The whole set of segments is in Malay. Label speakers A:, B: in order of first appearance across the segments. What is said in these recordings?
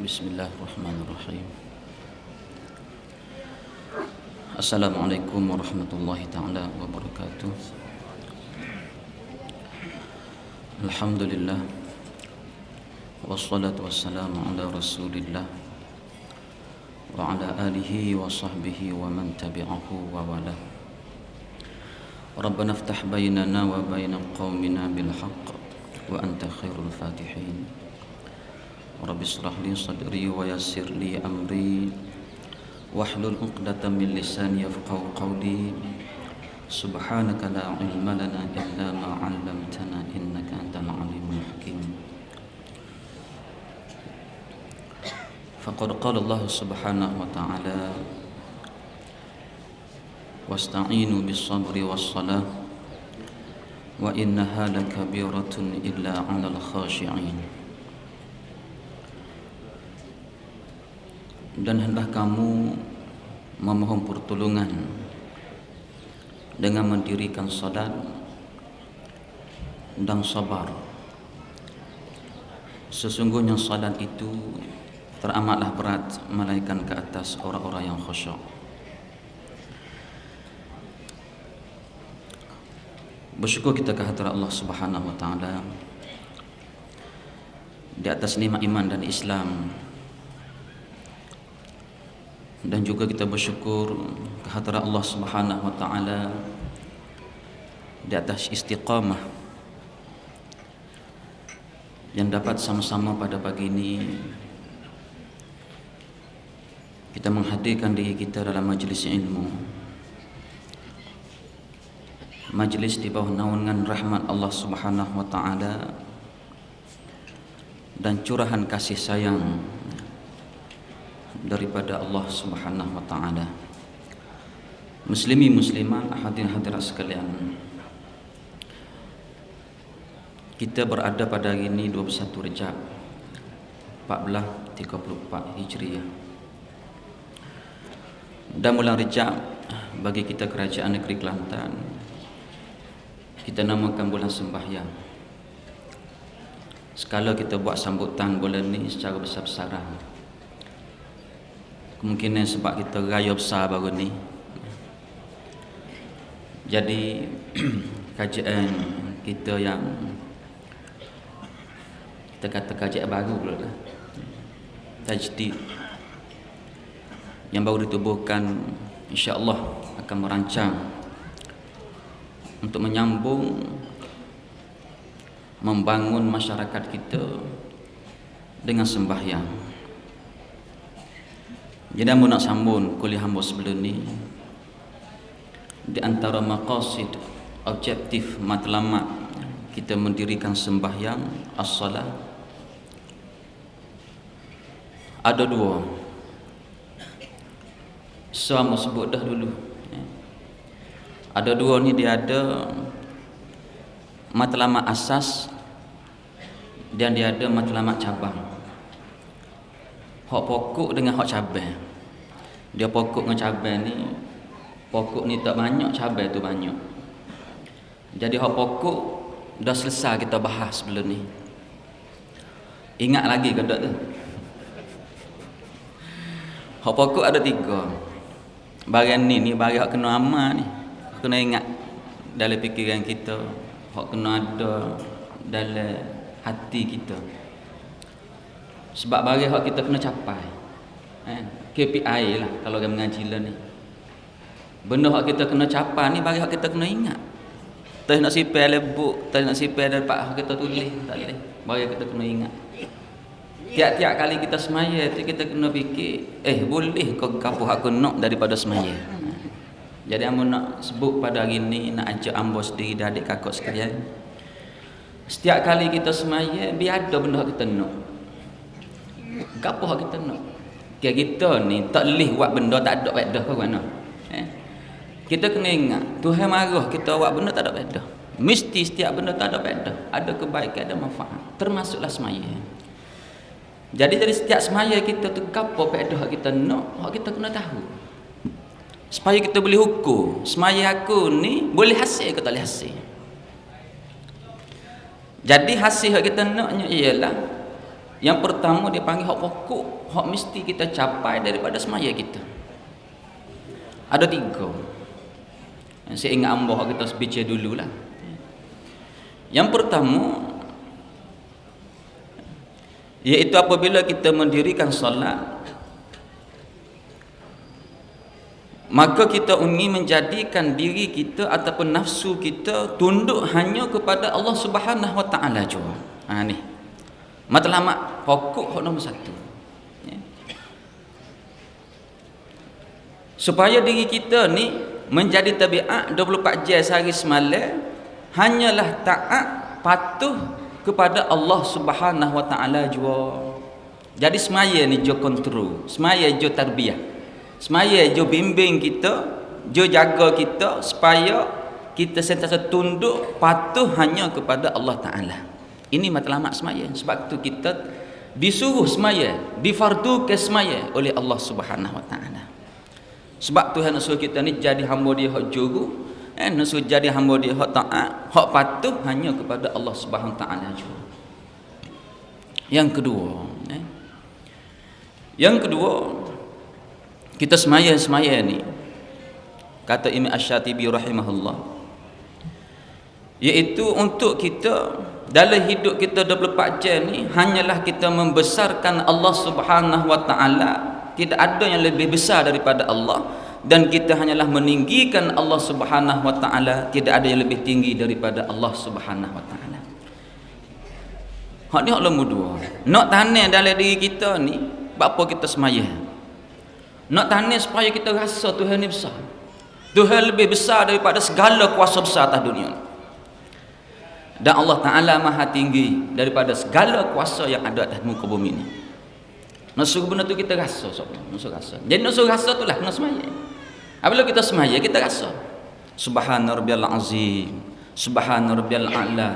A: Bismillahirrahmanirrahim. Assalamualaikum warahmatullahi ta'ala wabarakatuh. Alhamdulillah, wassalatu wassalamu ala rasulillah wa ala alihi wa sahbihi wa man tabi'ahu wa wala. Rabbana aftah bainana wa baina qaumina bil haqq wa anta khairul fatihin. Rabbi shrah li sadri wa yassir li amri wahlul 'uqdatam min lisani yafqahu qawli. Subhanaka la ilma lana illa ma 'allamtana innaka antal alimul hakim. Faqad qala Allah subhanahu wa ta'ala wasta'inu bis sabri was salah wa innaha lakabiratun illa 'alal khashi'in. Dan hendaklah kamu memohon pertolongan dengan mendirikan salat dan sabar. Sesungguhnya salat itu teramatlah berat melainkan ke atas orang-orang yang khusyuk. Bersyukur kita kehadirat Allah Subhanahu wa taala di atas nikmat iman dan Islam. Dan juga kita bersyukur kehadirat Allah Subhanahu wa taala di atas istiqamah yang dapat sama-sama pada pagi ini kita menghadirkan diri kita dalam majlis ilmu, majlis di bawah naungan rahmat Allah Subhanahu wa taala dan curahan kasih sayang daripada Allah Subhanahu wa taala. Muslimi muslimat, hadirin hadirat sekalian, kita berada pada hari ini 21 Rejab 1434 Hijriah. Dan bulan Rejab bagi kita kerajaan negeri Kelantan kita namakan bulan sembahyang. Sekala kita buat sambutan bulan ini secara besar-besaran, kemungkinan sebab kita raya besar baru ni. Jadi kajian kita yang kita kata kajian baru pula lah, tajdid yang baru ditubuhkan, insya-Allah akan merancang untuk menyambung membangun masyarakat kita dengan sembahyang. Jadi hamba nak sambung kuliah hamba sebelum ni, di antara maqasid objektif matlamat kita mendirikan sembahyang as-salah ada dua. Sama sebut dah dulu. Ada dua ni, dia ada matlamat asas dan dia ada matlamat cabang. Hak pokok dengan hak cabai. Dia pokok dengan cabai ni, pokok ni tak banyak, cabai tu banyak. Jadi hak pokok dah selesai kita bahas sebelum ni. Ingat lagi ke tak tu? Hak pokok ada 3. Bagian ni bagi hak kena amal ni. Kena ingat dalam fikiran kita, hak kena ada dalam hati kita. Sebab bagi hak kita kena capai, KPI lah kalau orang mengaji lah ni. Benda hak kita kena capai ni bagi hak kita kena ingat. Tak nak sipai lebuk, tak nak sipai dapat hak kita tulis, tak boleh. Bagi kita kena ingat. Tiap-tiap kali kita semaya tu kita kena fikir, boleh kau kapu hak kena daripada semaya. Jadi hamba nak sebut pada hari ni, nak ajak hamba sendiri dan adik kakak sekalian, setiap kali kita semaya biar ada benda hak kita nak. Gapo hak kita nak? Kita ni tak leh buat benda tak ada faedah ke mana? Kita kena ingat Tuhan marah kita buat benda tak ada faedah. Mesti setiap benda tak ada faedah, ada kebaikan, ada manfaat, termasuklah semaya. Jadi dari setiap semaya kita tu gapo faedah hak kita nak, hak kita kena tahu. Supaya kita boleh ukur semaya aku ni boleh hasil ke tak boleh hasil. Jadi hasil yang kita naknya ialah Yang pertama dia panggil hak pokok, hak mesti kita capai daripada semaya kita. Ada 3. Saya ingat ambah kita baca dululah. Yang pertama iaitu apabila kita mendirikan solat, maka kita ingin menjadikan diri kita ataupun nafsu kita tunduk hanya kepada Allah Subhanahu Wa Taala jua. Ni matlamat pokok hak nombor 1. Ya. Supaya diri kita ni menjadi tabiat 24 jam sehari semalam hanyalah taat patuh kepada Allah Subhanahu Wa Taala jua. Jadi semaya ni jo kontrol, semaya jo tarbiyah. Semaya jo bimbing kita, jo jaga kita supaya kita sentiasa tunduk patuh hanya kepada Allah Ta'ala. Ini matlamat semaya. Sebab tu kita disuruh semaya, difardukan semaya oleh Allah Subhanahu Wa Ta'ala. Sebab Tuhan nak suruh kita ni jadi hamba dia hak juru, nak suruh jadi hamba dia hak taat, hak patuh hanya kepada Allah Subhanahu Wa Ta'ala juru. Yang kedua, kita semaya ni kata Imam Asy-Syatibi rahimahullah, iaitu untuk kita dalam hidup kita 24 jam ni hanyalah kita membesarkan Allah Subhanahu Wa Taala. Tidak ada yang lebih besar daripada Allah, dan kita hanyalah meninggikan Allah Subhanahu Wa Taala. Tidak ada yang lebih tinggi daripada Allah Subhanahu Wa Taala. Hak ni hak nombor 2. Nak tanam dalam diri kita ni, apa kita semaya? Nak tanam supaya kita rasa Tuhan ni besar. Tuhan lebih besar daripada segala kuasa besar atas dunia. Dan Allah Ta'ala maha tinggi daripada segala kuasa yang ada atas muka bumi ni. Nak suruh benda tu kita rasa. Nak suruh rasa. Jadi nak suruh rasa tu lah nak semaya. Apabila kita semaya, kita rasa Subhana Rabbiyal Azim, Subhana Rabbiyal A'la,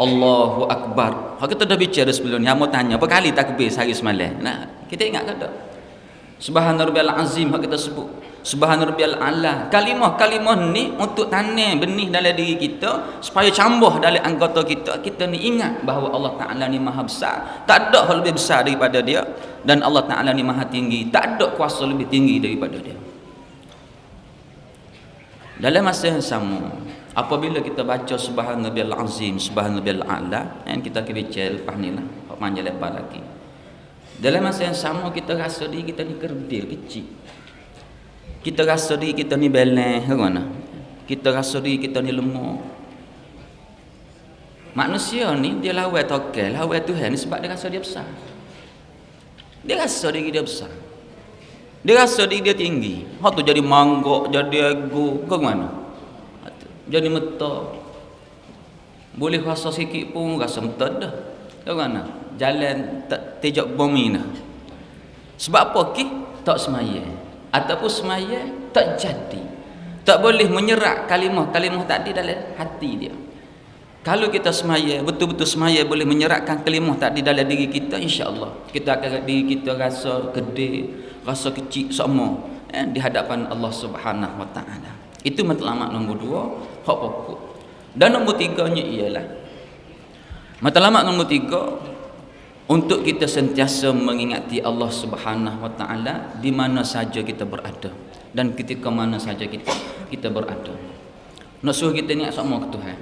A: Allahu Akbar. Kita dah bicara sebelum ni. Hamba tanya, apa kali takbir sehari semalam? Nah, kita ingat ke tak? Subhana Rabbiyal Azim hak kita sebut. Subhana Rabbiyal A'la. Kalimah-kalimah ni untuk tanam benih dalam diri kita supaya cambuh dalam anggota kita. Kita ni ingat bahawa Allah Ta'ala ni maha besar. Tak ada hal lebih besar daripada dia, dan Allah Ta'ala ni maha tinggi. Tak ada kuasa lebih tinggi daripada dia. Dalam masa yang sama, apabila kita baca Subhana Rabbiyal Azim, Subhana Rabbiyal A'la, kita kira lepas ni lah, hak panjang lepas lagi. Dalam masa yang sama kita rasa diri kita ni kerdil, kecil. Kita rasa diri kita ni balance ke mana? Kita rasa diri kita ni lemah. Manusia ni dia lawan tokel, lawan Tuhan ni sebab dia rasa dia besar. Dia rasa diri dia besar. Dia rasa diri dia tinggi. Hak tu jadi manggok, jadi ego ke mana? Jadi meta. Boleh rasa sikit pun rasa meta dah. Ke mana? Jalan tak tejak bumi nah. Sebab apa ki? Tak semaya. Ataupun semaya tak jadi. Tak boleh menyerak kalimah-kalimah tadi dalam hati dia. Kalau kita semaya, betul-betul semaya boleh menyeratkan kalimah tadi dalam diri kita, insya-Allah kita akan diri kita rasa gede, rasa kecil semua di hadapan Allah Subhanahu Wa Taala. Itu matlamat nombor 2, hak pokok. Dan nombor 3-nya ialah matlamat nombor 3, untuk kita sentiasa mengingati Allah Subhanahu Wa Taala di mana saja kita berada dan ketika mana saja kita berada. Nak suruh kita ingat sama ke Tuhan.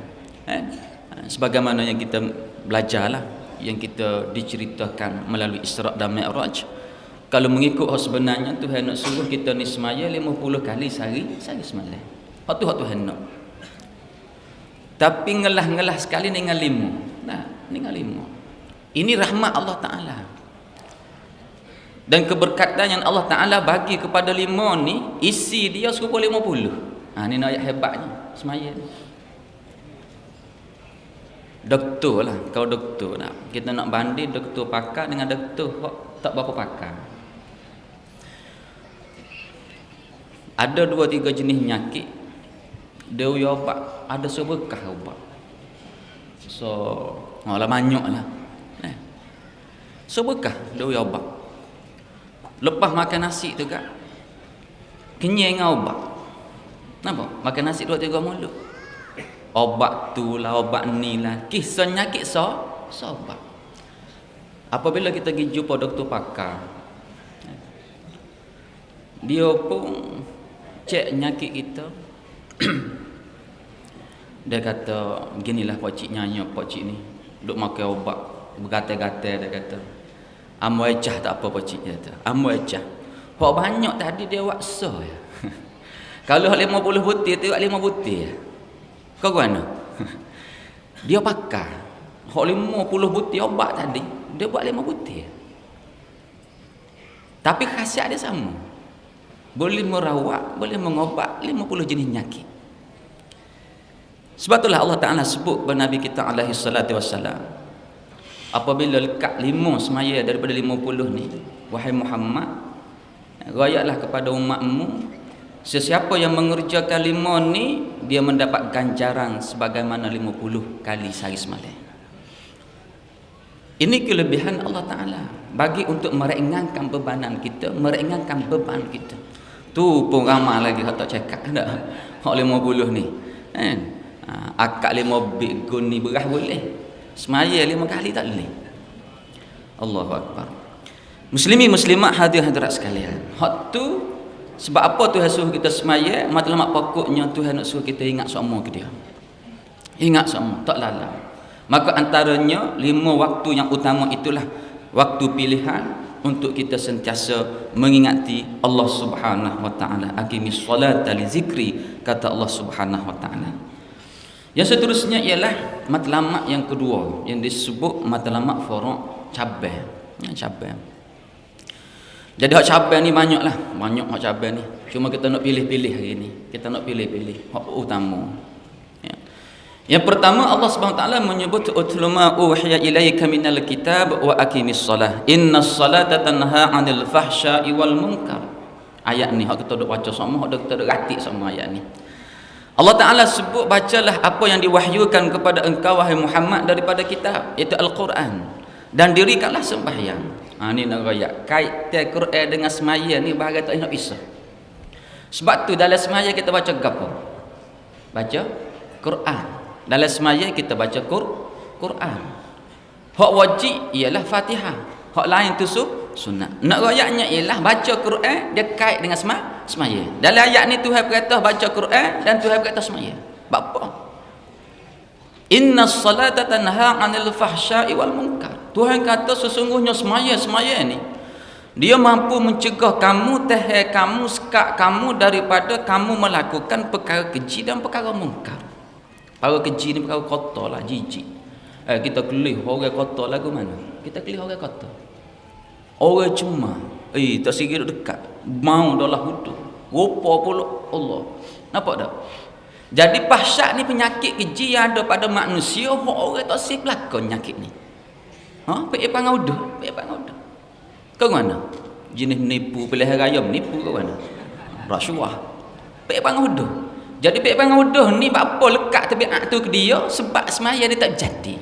A: Sebagaimana yang kita belajarlah, yang kita diceritakan melalui Isra' dan Mi'raj. Kalau mengikut sebenarnya Tuhan nak suruh kita ni semaya 50 kali sehari semalam. Hak tu hak Tuhan nak. Tapi ngelah-ngelah sekali dengan 5. Nah, dengan 5. Ini rahmat Allah Ta'ala. Dan keberkatan yang Allah Ta'ala bagi kepada 5 ni, isi dia serupa 50. Ini ayat hebatnya semaya ni. Doktor lah, kau doktor lah. Kita nak banding doktor pakar dengan doktor tak berapa pakar. Ada 2-3 jenis penyakit. Dia ubat, ada sebekah ubat. So, lah banyak lah. Sebekah dia ubat. Lepas makan nasi tu kan, kenyang dengan ubat. Nampak? Makan nasi 2-3 mulut. Obat tu lah, obat ni lah. Kisah nyakit so obat. Apabila kita pergi jumpa doktor pakar, dia pun cek nyakit kita. Dia kata, beginilah pocik nyanyi, pocik ni duk makan ubat bergatal-gatal. Dia kata, amu ecah tak apa pocik, dia kata. Amu ecah. Hak banyak tadi dia waksa ya. Kalau 50 butir tu 5 butir. Kau mana? Dia pakar. Hak 50 butir obat tadi, dia buat 5 butir. Tapi khasiat dia sama. Boleh merawat, boleh mengobat 50 jenis penyakit. Sebab itulah Allah Ta'ala sebut kepada Nabi kita alaihi salatu wassalam, apabila lekat 5 semaya daripada 50 ni, wahai Muhammad, rayaklah kepada umatmu, sesiapa yang mengerjakan 5 ni, dia mendapat ganjaran sebagaimana 50 kali sehari semalam. Ini kelebihan Allah Ta'ala bagi untuk meringankan bebanan kita, meringankan beban kita. Tu pun ramai lagi hak tak cakap dak. Hak 50 ni. Kan? Akak 5 big gun ni beras boleh. Semaya 5 kali tak boleh. Allahu akbar. Muslimi muslimat hadirat sekalian. Hak tu sebab apa Tuhan suruh kita semaya? Matlamat pokoknya Tuhan nak suruh kita ingat semua ke dia. Ingat semua, tak lalai. Maka antaranya 5 waktu yang utama itulah waktu pilihan untuk kita sentiasa mengingati Allah Subhanahu wa taala. Aqimis solata li zikri, kata Allah Subhanahu wa taala. Yang seterusnya ialah matlamat yang kedua yang disebut matlamat furu' cabang. Cabang. Jadi hak cabang ni banyaklah, banyak hak cabang ni. Cuma kita nak pilih-pilih hari ni. Kita nak pilih-pilih hak utama. Yang pertama Allah Subhanahu wa taala menyebut utlu ma uhiya ilaika minal kitab wa aqimis shalah. Innas salata tanha 'anil fahsya'i wal munkar. Ayat ni hak kita duk baca semua, hak kita duk ratik semua ayat ni. Allah Taala sebut bacalah apa yang diwahyukan kepada engkau wahai Muhammad daripada kitab, iaitu Al-Quran, dan dirikanlah sembahyang. Ni nak royak kait Quran dengan semaya ni bahagian tak nak pisah. Sebab tu dalam semaya kita baca apa? Baca Quran. Dalam semaya kita baca Quran. Hak wajib ialah Fatihah. Hak lain tu sunat. Nak royaknya ialah baca Quran dia kait dengan semaya. Dalam ayat ni Tuhan berkata baca Quran dan Tuhan berkata semaya. Sebab apa? Innas salata tanha 'anil fahsya'i wal munkar. Tuhan kata sesungguhnya semaya ni dia mampu mencegah kamu, tahan kamu, sekat kamu daripada kamu melakukan perkara keji dan perkara mungkar. Perkara keji ni perkara kotor lah, jijik. Kita kelih orang kotor lagu mana? Kita kelih orang kotor. Orang cuma tak sikit dekat. Mau dalam hudu. Rupa pula Allah. Nampak tak? Jadi fahsyat ni penyakit keji yang ada pada manusia. Orang tak sip lakon penyakit ni. Pergi panggau dah. Kau mana? Jenis menipu, pilihan raya menipu kau mana? Rasuah. Pergi panggau dah. Jadi pergi panggau dah ni apa lekat tabiat tu ke dia sebab semaya dia tak jadi.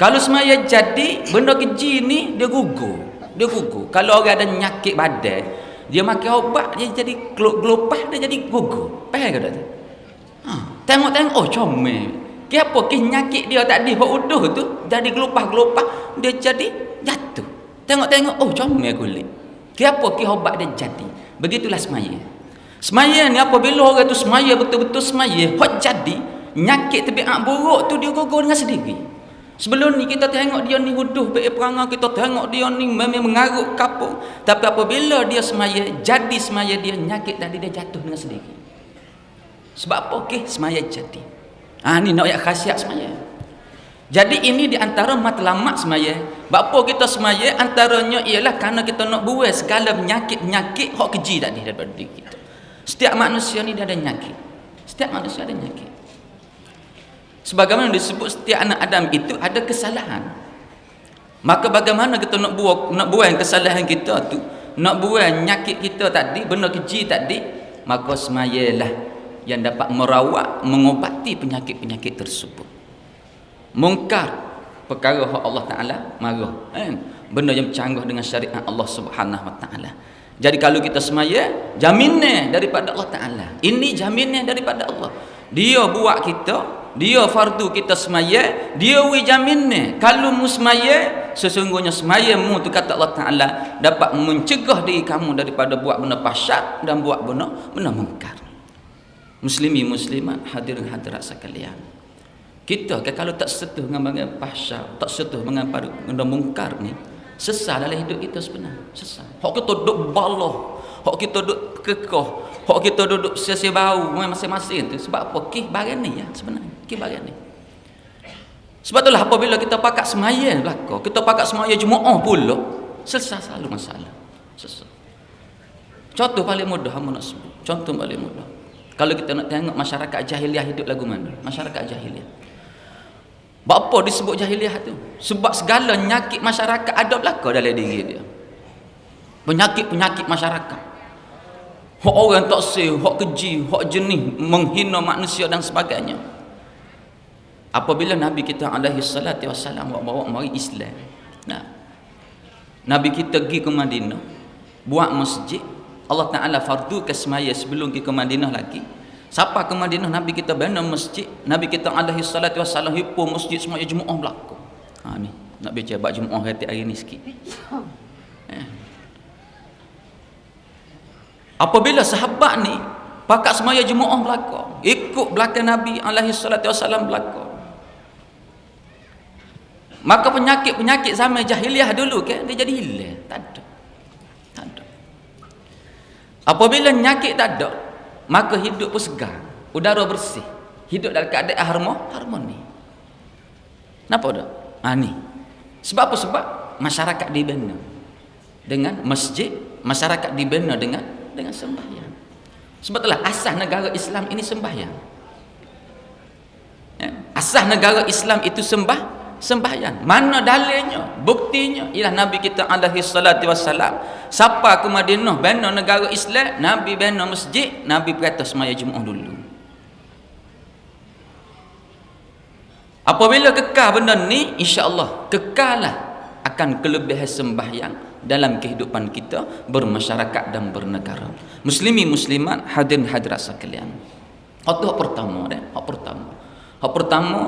A: Kalau semaya jadi, benda keji ni dia gugur. Kalau orang ada nyakit badan, dia makan obat dia jadi gelopah, dia jadi gugur. Faham ke tak tu? Tengok oh comel. Kenapa nyakit dia tadi hok uduh tu jadi gelopah-gelopah, dia jadi jatuh. Tengok oh comel kulit. Kenapa obat dia jadi? Begitulah semaya. Semaya ni apabila orang tu semaya betul-betul semaya, hok jadi nyakit tabiat buruk tu dia gugur dengan sendiri. Sebelum ni kita tengok dia ni huduh pergi perangai, kita tengok dia ni memang mengarut kapur. Tapi apabila dia semaya, jadi semaya dia nyakit tadi dia jatuh dengan sendiri. Sebab apa? Semaya jadi. Ni nak ayat khasiat semaya. Jadi ini di antara matlamat semaya. Bapa kita semaya antaranya ialah kerana kita nak buai segala penyakit-penyakit hak keji tadi daripada diri kita. Setiap manusia ni dia ada penyakit. Setiap manusia ada penyakit. Sebagaimana disebut setiap anak Adam itu ada kesalahan. Maka bagaimana kita nak buang kesalahan kita tu, nak buang penyakit kita tadi, benda keji tadi, maka semayalah yang dapat merawat, mengobati penyakit-penyakit tersebut. Mungkar, perkara hak Allah Ta'ala marah, benda yang bercanggah dengan syariat Allah Subhanahu Wa Ta'ala. Jadi kalau kita semaya, jaminnya daripada Allah Ta'ala. Ini jaminnya daripada Allah. Dia buat kita dia fardu kita semaya, dia wi jaminnya kalau mu semaya sesungguhnya semaya mu tu kata Allah Taala dapat mencegah diri kamu daripada buat benda fahsyat dan buat benda mungkar. Muslimi muslimat hadirin hadirat sekalian, kita kalau tak setuh dengan benda fahsyat, tak setuh dengan benda mungkar ni, sesal dalam hidup kita sebenarnya, sesal. Hak kita duduk baloh, hak kita duduk kekoh, hak kita duduk sia-sia bau masing-masing tu sebab apa? Kih bagian ni ya sebenarnya, kih bagian ni. Sebab itulah apabila kita pakat semaya belaka, kita pakat semaya Jumaat pula, selesai selalu masalah. Selesai. Contoh paling mudah hamba nak sebut. Contoh paling mudah. Kalau kita nak tengok masyarakat jahiliah hidup lagu mana? Masyarakat jahiliah. Apa disebut jahiliah tu? Sebab segala penyakit masyarakat ada belaka dalam diri dia. Penyakit-penyakit masyarakat. Hak orang tak sah, hak keji, hak jenih, menghina manusia dan sebagainya. Apabila Nabi kita alaihi salatu wassalam bawa mari Islam. Nah. Nabi kita pergi ke Madinah, buat masjid. Allah Taala fardu ke semaya sebelum pergi ke Madinah lagi. Siapa ke Madinah Nabi kita bina masjid, Nabi kita alaihi salatu wassalam hipo masjid semaya Jumaat berlaku. Ha ni, nak baca bab Jumaat hari ni sikit. Apabila sahabat ni pakat semaya Jumaat berlaku, ikut belakang Nabi alaihi salatu wassalam berlaku. Maka penyakit-penyakit zaman jahiliah dulu kan dia jadi hilang, tak ada. Tak ada. Apabila penyakit tak ada, maka hidup pun segar, udara bersih, hidup dalam keadaan harmoni. Kenapa dah? Ha ni. Sebab apa? Sebab masyarakat dibina dengan masjid, masyarakat dibina dengan sembahyang. Sebab itulah asas negara Islam ini sembahyang. Ya? Asas negara Islam itu sembahyang. Mana dalilnya? Buktinya ialah Nabi kita alaihi salatu wassalam siapa ke Madinah bina negara Islam, Nabi bina masjid, Nabi berkata semaya Jumaat dulu. Apabila kekal benda ni, insya-Allah kekallah akan kelebihan sembahyang dalam kehidupan kita bermasyarakat dan bernegara. Muslimi muslimat hadirin hadirat sekalian. Hak pertama dah, hak pertama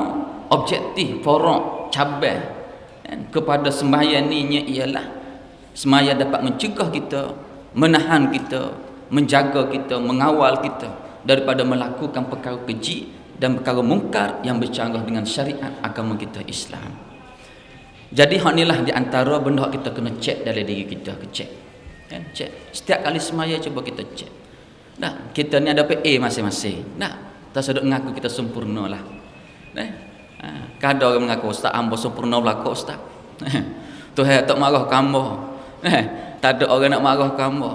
A: objektif forok cabai kepada sembahyang ni ialah sembahyang dapat mencegah kita, menahan kita, menjaga kita, mengawal kita daripada melakukan perkara keji dan perkara mungkar yang bercanggah dengan syariat agama kita Islam. Jadi hak inilah di antara benda kita kena cek dalam diri kita, cek. Cek. Setiap kali sembahyang cuba kita cek. Nah, kita ni ada PA masing-masing. Nah, tak sedok mengaku kita sempurnalah. Kadang orang mengaku ustaz ambo sempurna belaka ustaz. Tuhan tak marah kamu. Tak ada orang nak marah kamu.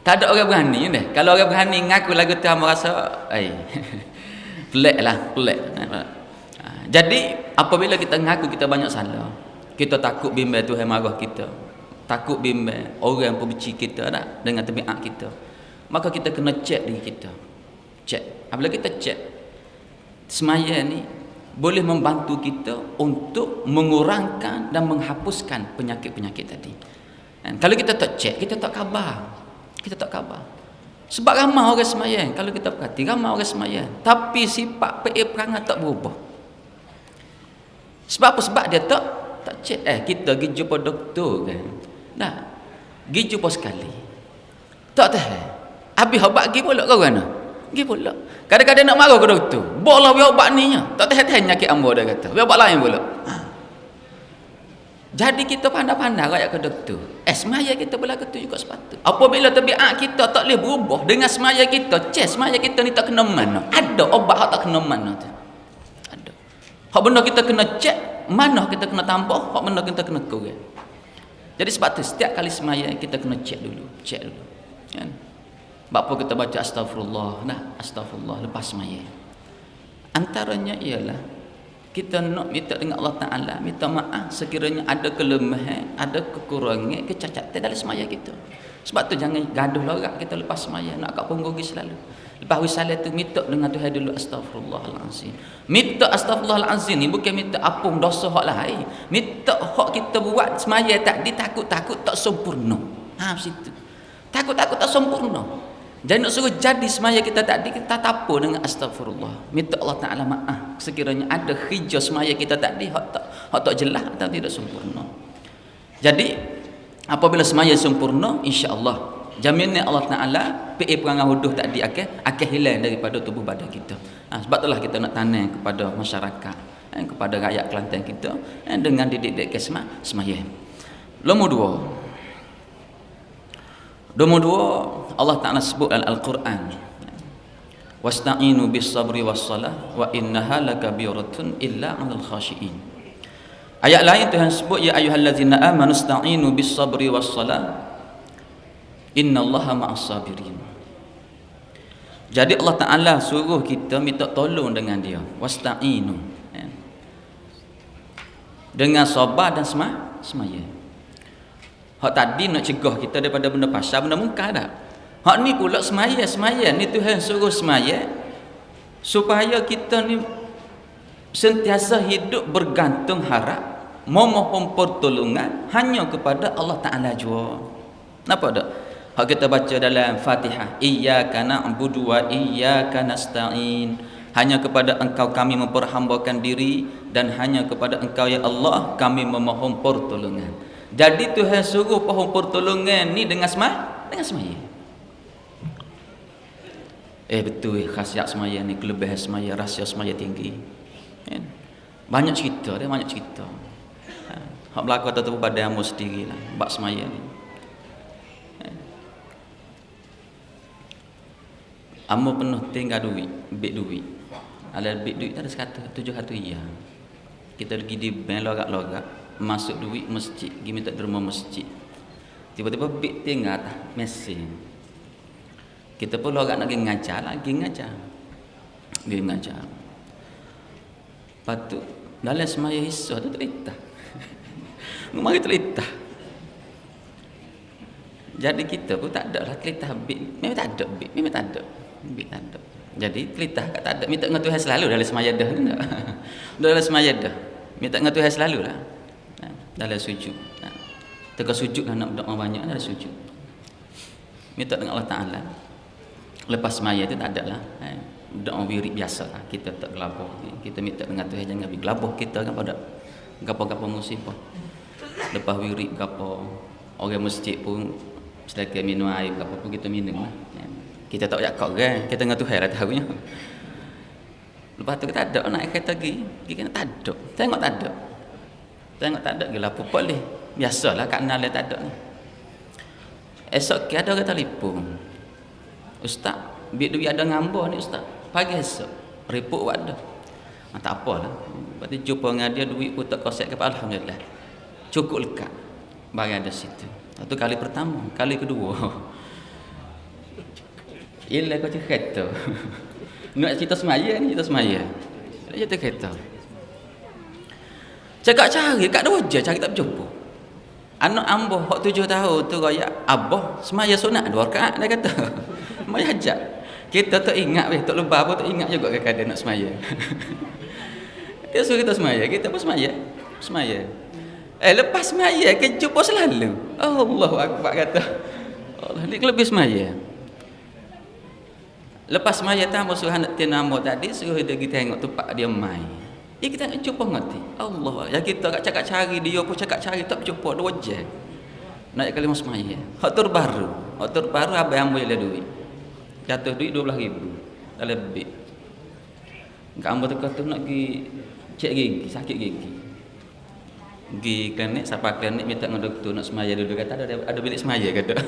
A: Tak ada orang berani ni. Kalau orang berani ngaku lagu tu ambo rasa peliklah. Jadi apabila kita ngaku kita banyak salah, kita takut bimbang Tuhan marah kita, takut bimbang orang yang benci kita dah dengan tabiat kita, maka kita kena cek diri kita. Cek. Apabila kita cek, semaya ni boleh membantu kita untuk mengurangkan dan menghapuskan penyakit-penyakit tadi. Kalau kita tak cek, kita tak khabar. Sebab ramai orang sembahyang, kalau kita perhati ramai orang sembahyang, tapi sifat perangai tak berubah. Sebab apa? Sebab dia tak cek. Kita pergi jumpa doktor kan. Nah, pergi jumpa sekali. Tak tahu. Habis ubat pergi pula kau kan? Pergi pula. Kadang-kadang nak marah ke doktor. Bawa biar ubat ni nya. Tak tahu penyakit ambo dah kata. Biar ubat lain pula. Jadi kita pandai-pandai rakyat ke doktor. Semaya kita berlaku tu juga sepatut. Apabila tabiat kita tak boleh berubah dengan semaya kita, semaya kita ni tak kena mana. Ada obat hak tak kena mana tu. Ada. Hak benda kita kena cek, mana kita kena tambah, hak benda kita kena kurang. Jadi sebab tu setiap kali semaya kita kena cek dulu. Kan? Sebab apa kita baca astagfirullah, astagfirullah lepas semaya. Antaranya ialah kita nak minta dengan Allah Ta'ala, minta maaf sekiranya ada kelemahan, ada kekurangan, kecacatan dalam semaya kita. Sebab tu jangan gaduh lorak kita lepas semaya, nak kat punggung selalu. Lepas wisalah tu minta dengan Tuhan dulu astagfirullahalazim. Minta astagfirullahalazim ni bukan minta ampun dosa hak lain. Minta hak kita buat semaya tadi takut-takut tak sempurna. Situ. Takut-takut tak sempurna. Jadi nak suruh jadi semaya kita tadi, kita tapu dengan astagfirullah. Minta Allah Ta'ala maaf sekiranya ada hijau semaya kita tadi hak tak jelas atau tidak sempurna. Jadi apabila semaya sempurna, insya-Allah jaminnya Allah Ta'ala PA perangai huduh tadi akan hilang daripada tubuh badan kita. Sebab itulah kita nak tanya kepada masyarakat, kepada rakyat Kelantan kita, dengan didik semaya. Nombor dua, Allah Ta'ala sebut dalam Al-Quran, wasta'inu bis sabri was salah wa innaha lakabiratun illa 'alal khashiin. Ayat lain Tuhan sebut, ya ayyuhallazina amanu ista'inu bis sabri was salah innallaha ma'as sabirin. Jadi Allah Ta'ala suruh kita minta tolong dengan dia, wasta'inu, dengan sabar dan semaya. Hak tadi nak cegah kita daripada benda pasal, benda mungkar dah. Hak ni pula semaya ni Tuhan suruh semaya supaya kita ni sentiasa hidup bergantung harap, memohon pertolongan hanya kepada Allah Ta'ala jua. Napa dak? Hak kita baca dalam Fatihah, iyyaka na'budu wa iyyaka nasta'in. Hanya kepada Engkau kami memperhambakan diri dan hanya kepada Engkau ya Allah kami memohon pertolongan. Jadi Tuhan suruh pohon pertolongan ni dengan semaya. Betul khasiat semaya ni, kelebihan semaya, rahsia semaya tinggi. Banyak cerita dia, banyak cerita. Hak berlaku atas tubuh badan hamba sendirilah bab semaya ni. Hamba penuh tinggal duit, duit. Ala duit tak ada sekata 700 iya. Kita pergi di bank lorak-lorak, masuk duit masjid, pergi minta derma masjid. Tiba-tiba big tinggal atas mesin. Kita pun lorak nak pergi ngajar. Lepas tu dalam semaya hisah tu terletak. Mari terletak. Jadi kita pun tak ada lah terletak big. Memang tak ada big, memang tak ada. Big tak ada. Jadi terletak kat tak ada. Minta dengan Tuhan selalu dalam semaya dah ni tak. Dalam semaya dah. Minta dengan Tuhan selalulah. Dalam sujud. Tengah sujud lah nak berdoa banyak dalam sujud. Minta dengan Allah Ta'ala. Lepas semaya tu tak ada lah. Doa wirid biasa lah. Kita tak gelabah. Kita minta dengan Tuhan jangan gelabah kita kan pada gapo-gapo musibah. Lepas wirid gapo orang masjid pun sedekah minum air gapo pun kita minum lah. Kita tak payah kau kan. Kita dengan Tuhan lah tahunya. Lepas tu kita ada nak kata pergi kena tak ada. Tengok tak ada gila apa boleh. Biasalah kat nal tak ada ni. Esok ke ada orang telefon. Ustaz, duit ada ngambah ni ustaz. Pagi esok report buat dah. Tak apalah. Lepas tu jumpa dengan dia duit pun tak kosek ke alhamdulillah. Cukup lekat. Bagi ada situ. Itu kali pertama, kali kedua. Ialah kau cerita. Nak cerita semaya ni, cerita semaya. Cerita kereta. Cakap cari kat Doja, cari tak berjumpa. Anak amboh hak 7 tahun tu royak abah semaya sunat 2 rakaat dia kata. Mai hajat. Kita tak ingat weh, tak lupa apa tak ingat juga kadang nak semaya. Dia suruh kita semaya, kita pun semaya. Lepas semaya ke jumpa selalu. Allahu akbar kata. Allah ni lebih semaya. Lepas semaya tambah suruh anak tina amboh tadi suruh dia pergi tengok tempat dia mai. Kita nak jumpa ngerti. Allah. Ya kita kat cakap cari dia pun cakap cari tak berjumpa 2 jam. Nak kalimah semaya. Hak terbaru abang ambo je duit. Jatuh duit 12,000. Dah lebih. Kat ambo tu kata nak pergi cek gigi, sakit gigi. Pergi klinik, siapa klinik minta dengan doktor nak semaya dulu kata ada bilik semaya kata.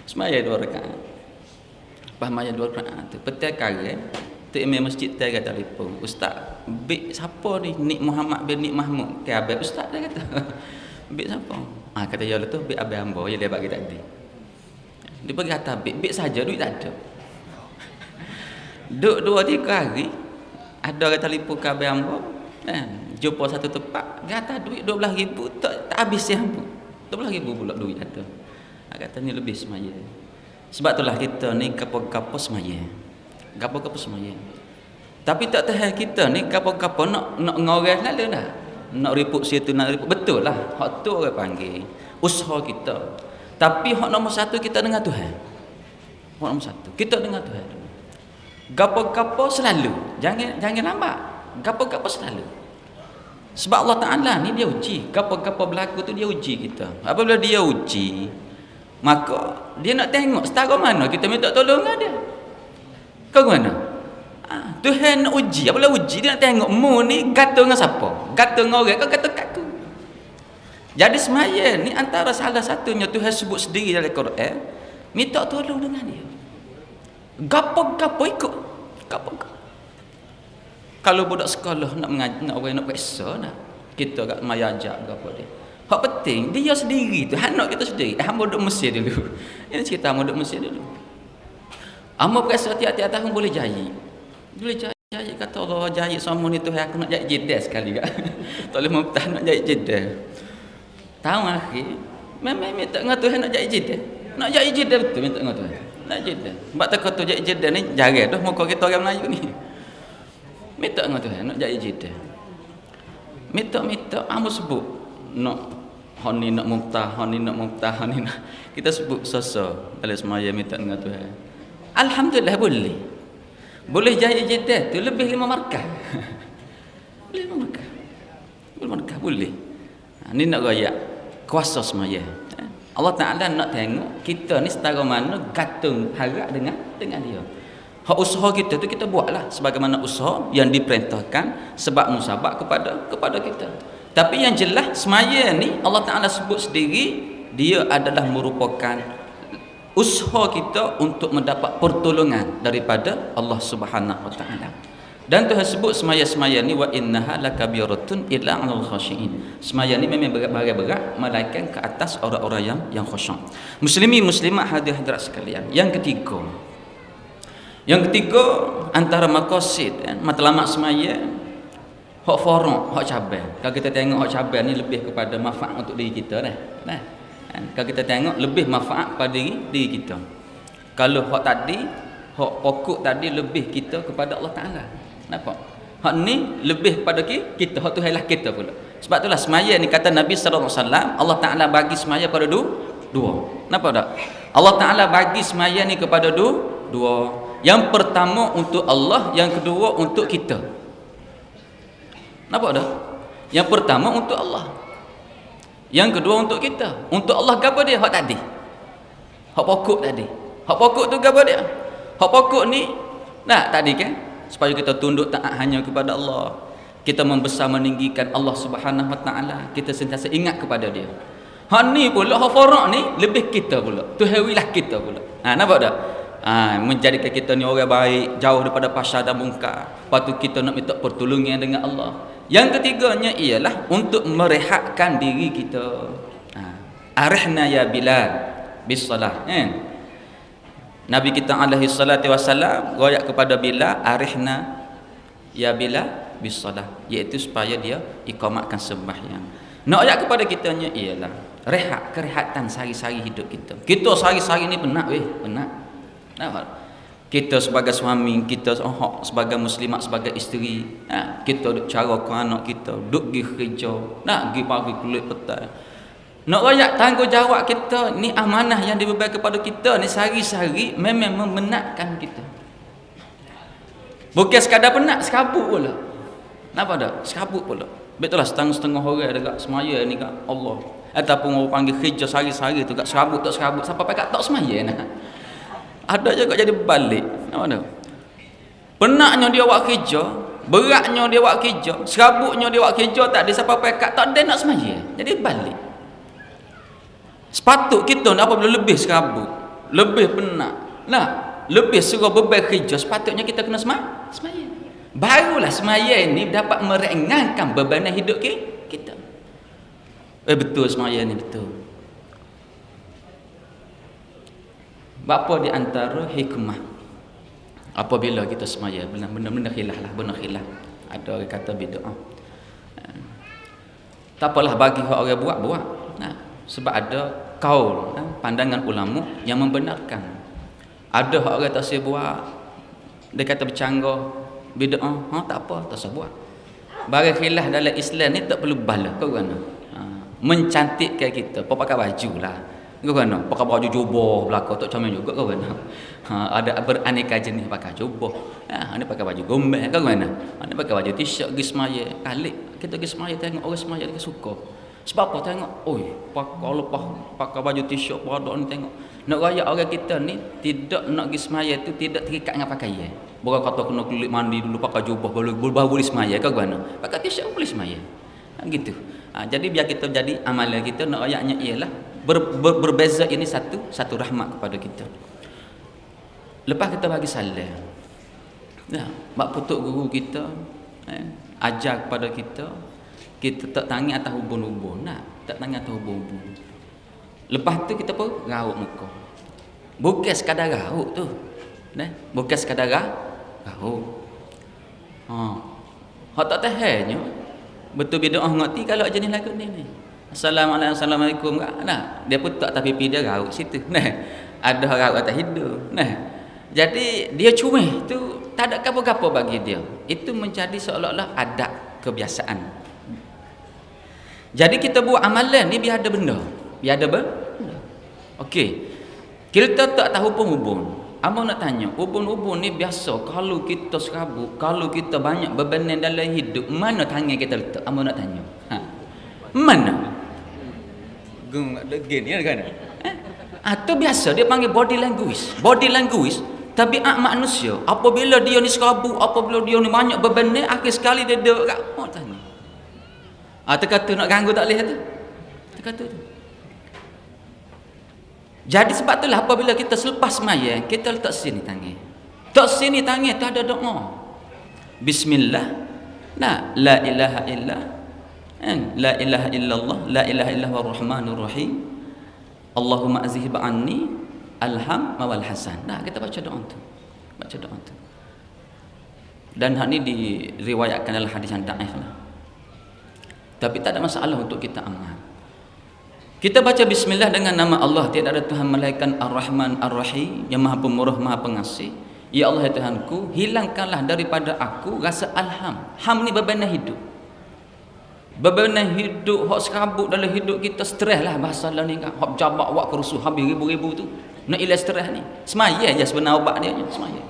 A: Semaya 2 rakaat. Lepas semaya 2 rakaat tu petai kare tu imam masjid dia kata telefon, ustaz, bik siapa ni? Nik Muhammad bin Nik Mahmud. Ke abang ustaz dia kata. Bik siapa? Kata ya tu bik abang ambo je dia bagi tadi. Dia pergi kata bik saja duit tak ada. Duk 2-3 hari ada orang telefon ke abang ambo, jumpa satu tempat, kata duit 12,000 tak habis yang pun. 12,000 pula duit ada. Kata ni lebih semaya. Sebab itulah kita ni kapo-kapo semaya. Gapo-gapo semaya. Tapi tak tahan kita ni gapo-gapo nak ngoreh lalu dah. Nak report situ nak report betul lah. Hak tu orang panggil usaha kita. Tapi hak nombor 1 kita dengan Tuhan. Pokok nombor satu. Kita dengar Tuhan. Gapo-gapo selalu. Jangan lambat. Gapo-gapo selalu. Sebab Allah Ta'ala ni dia uji. Gapo-gapo berlaku tu dia uji kita. Apabila dia uji, maka dia nak tengok setara mana kita minta tolong dengan dia. Kau mana? Tuhan nak uji. Apabila uji, dia nak tengok mu ni kata dengan siapa? Kata dengan orang, kau kata kat aku. Jadi semaya ni antara salah satunya Tuhan sebut sendiri dalam Quran, minta tolong dengan dia. Gapo-gapo ikut. Gapo-gapo. Kalau budak sekolah nak mengajar, nak orang nak periksa nak, kita kat maya ajak gapo dia. Hak penting dia sendiri tu, anak kita sendiri. Hamba duduk Mesir dulu. Ini cerita hamba duduk Mesir dulu. Hamba periksa tiap-tiap tahun boleh jahit. Boleh jahit kata Allah, jahit sama ni Tuhan aku nak jahit jeddah sekali kak. Tak boleh mempertahan nak jahit jeddah. Tahun akhir memang minta dengan Tuhan nak jahit jeddah. Nak jahit jeddah betul minta dengan Tuhan. Nak jeddah. Sebab tak kata jahit jeddah ni jarang dah muka kita orang Melayu ni. Minta dengan Tuhan nak jahit jeddah. Minta hamba sebut nak hon ni nak muftah, hon ni nak muftah, hon ni nak. Kita sebut sosok dalam semaya minta dengan Tuhan. Alhamdulillah boleh. Boleh jahit jeddah tu lebih 5 markah. Boleh 5 markah. 5 markah boleh. Ni nak royak kuasa semaya. Allah Ta'ala nak tengok kita ni setara mana gantung harap dengan dia. Hak usaha kita tu kita buatlah sebagaimana usaha yang diperintahkan sebab musabak kepada kita. Tapi yang jelas semaya ni Allah Ta'ala sebut sendiri dia adalah merupakan usaha kita untuk mendapat pertolongan daripada Allah Subhanahu Wa Ta'ala. Dan Tuhan sebut semaya-semaya ni wa innaha lakabiratun illa 'alal khashiin. Semaya ni memang berat melainkan ke atas orang-orang yang khusyuk. Muslimi muslimat hadirat sekalian. Yang ketiga antara maqasid matlamat semaya hak faraq, hak cabar. Kalau kita tengok hak cabar ni lebih kepada manfaat untuk diri kita nah. Kalau kita tengok lebih manfaat pada diri kita. Kalau hak tadi, hak pokok tadi lebih kita kepada Allah Ta'ala. Nampak? Hak ni lebih kepada kita, hak Tuhan lah kita pula. Sebab itulah semaya ni kata Nabi sallallahu alaihi wasallam, Allah Ta'ala bagi semaya pada dua. Nampak tak? Allah Ta'ala bagi semaya ni kepada dua. Yang pertama untuk Allah, yang kedua untuk kita. Nampak tak? Yang pertama untuk Allah. Yang kedua untuk kita. Untuk Allah apa dia? Hak tadi. Hak pokok tadi. Hak pokok tu apa dia? Hak pokok ni tadi kan supaya kita tunduk taat hanya kepada Allah. Kita membesar meninggikan Allah Subhanahu Wa Ta'ala. Kita sentiasa ingat kepada dia. Hak ni pula hak faraq ni lebih kita pula. Tuhan wilah kita pula. Nampak tak? Menjadikan kita ni orang baik, jauh daripada fahsyat dan munkar. Lepas tu kita nak minta pertolongan dengan Allah. Yang ketiganya ialah untuk merehatkan diri kita. Arihna ya Bilal bis salah. Nabi kita alaihi salatu wasallam royak kepada Bilal, arihna ya Bilal bis salah, iaitu supaya dia iqamatkan sembahyang. Nak royak kepada kitanya ialah rehat, kerehatan sehari-hari hidup kita. Kita sehari-hari ni penat penat. Nampak? Kita sebagai suami, kita sebagai muslimat, sebagai isteri, kita duk cara ke anak kita, duk pergi kerja, nak pergi pagi kulit petang. Nak royak tanggungjawab kita ni, amanah yang diberikan kepada kita ni sehari-hari memang memenatkan kita. Bukan sekadar penat, sekabut pula. Nampak tak? Sekabut pula. Betullah setengah-setengah orang dekat semaya ni kat Allah. Ataupun orang panggil kerja sehari-hari tu kat serabut tak serabut sampai pakat tak semaya nah. Ada juga jadi balik. Nampak tak? Penatnya dia buat kerja, beratnya dia buat kerja, serabutnya dia buat kerja, tak ada siapa pekat, tak ada nak semaya. Jadi balik. Sepatut kita nak apabila lebih serabut, lebih penat, lebih suruh beban kerja, sepatutnya kita kena semaya. Barulah semaya ini dapat meringankan beban hidup kita. Betul semaya ni betul. Bapa di antara hikmah apabila kita semaya benda-benda khilaf lah, benda khilaf. Ada orang kata bid'ah. Tak apalah bagi orang buat. Sebab ada kaul, pandangan ulama yang membenarkan. Ada orang tak saya buat, dia kata bercanggah bid'ah, tak apa, tak saya buat. Barang khilaf dalam Islam ni tak perlu bala kau kan. Mencantikkan kita, pakai baju lah. Kau kan? Pakai baju jubah belakang tak comel juga kau kan? Ada beraneka jenis pakai jubah. Ini pakai baju gombel kau kan? Ini pakai baju t-shirt pergi semaya. Kali kita pergi semaya tengok orang semaya dia suka. Sebab apa tengok? Oi, kalau pakai baju t-shirt pada ni tengok. Nak raya orang kita ni tidak nak pergi semaya tu tidak terikat dengan pakaian. Bukan kata kena kulit mandi dulu pakai jubah baru boleh semaya kau kan? Pakai t-shirt boleh semaya. Gitu. Jadi biar kita jadi amalan kita nak ayatnya ialah berbeza ini satu rahmat kepada kita. Lepas kita bagi salam. Mak putuk guru kita ajar kepada kita tak tangi atas ubun-ubun. Tak tangi atas ubun-ubun. Lepas tu kita pun raut muka. Bukan sekadar raut tu. Bukan sekadar raut. Hak tak tahannya betul bid'ah ngerti kalau jenis lagu ni. Assalamualaikum nah, dia pun tak tapi dia raut situ. Ada raut atas hidung. Jadi dia cuma tu tak ada apa-apa bagi dia. Itu menjadi seolah-olah adab kebiasaan. Jadi kita buat amalan ni biar ada benda. Biar ada benda. Okey. Kita tak tahu hubung. Abang nak tanya, ubun-ubun ni biasa kalau kita serabut, kalau kita banyak beban dalam hidup, mana tangan kita letak? Abang nak tanya. Mana? Gung ada gen ya kan? Tu biasa dia panggil body language. Body language tabiat manusia. Apabila dia ni serabut, apabila dia ni banyak beban ni, akhir sekali dia kat oh tanya. Terkata nak ganggu tak boleh tu. Terkata tu. Jadi sebab itulah apabila kita selepas sembahyang, kita letak sini tangan. Tak sini tangan tu ada doa. Bismillah. La ilaha illa la ilaha illallah, la ilaha illallah ar-rahmanur rahim. Allahumma azhib anni alham wal hasan. Kita baca doa tu. Baca doa tu. Dan hal ni diriwayatkan dalam hadis yang dhaif lah. Tapi tak ada masalah untuk kita amal. Kita baca bismillah dengan nama Allah, tiada ada Tuhan melainkan Ar-Rahman Ar-Rahim, yang Maha Pemurah Maha Pengasih. Ya Allah ya Tuhanku, hilangkanlah daripada aku rasa alham. Ham ni beban hidup. Beban hidup hak serabut dalam hidup kita, stres lah bahasa lah ni kan. Hak jabak wak kerusuh habis ribu-ribu tu. Nak ilas stres ni. Semaya je sebenar ubat dia, semaya.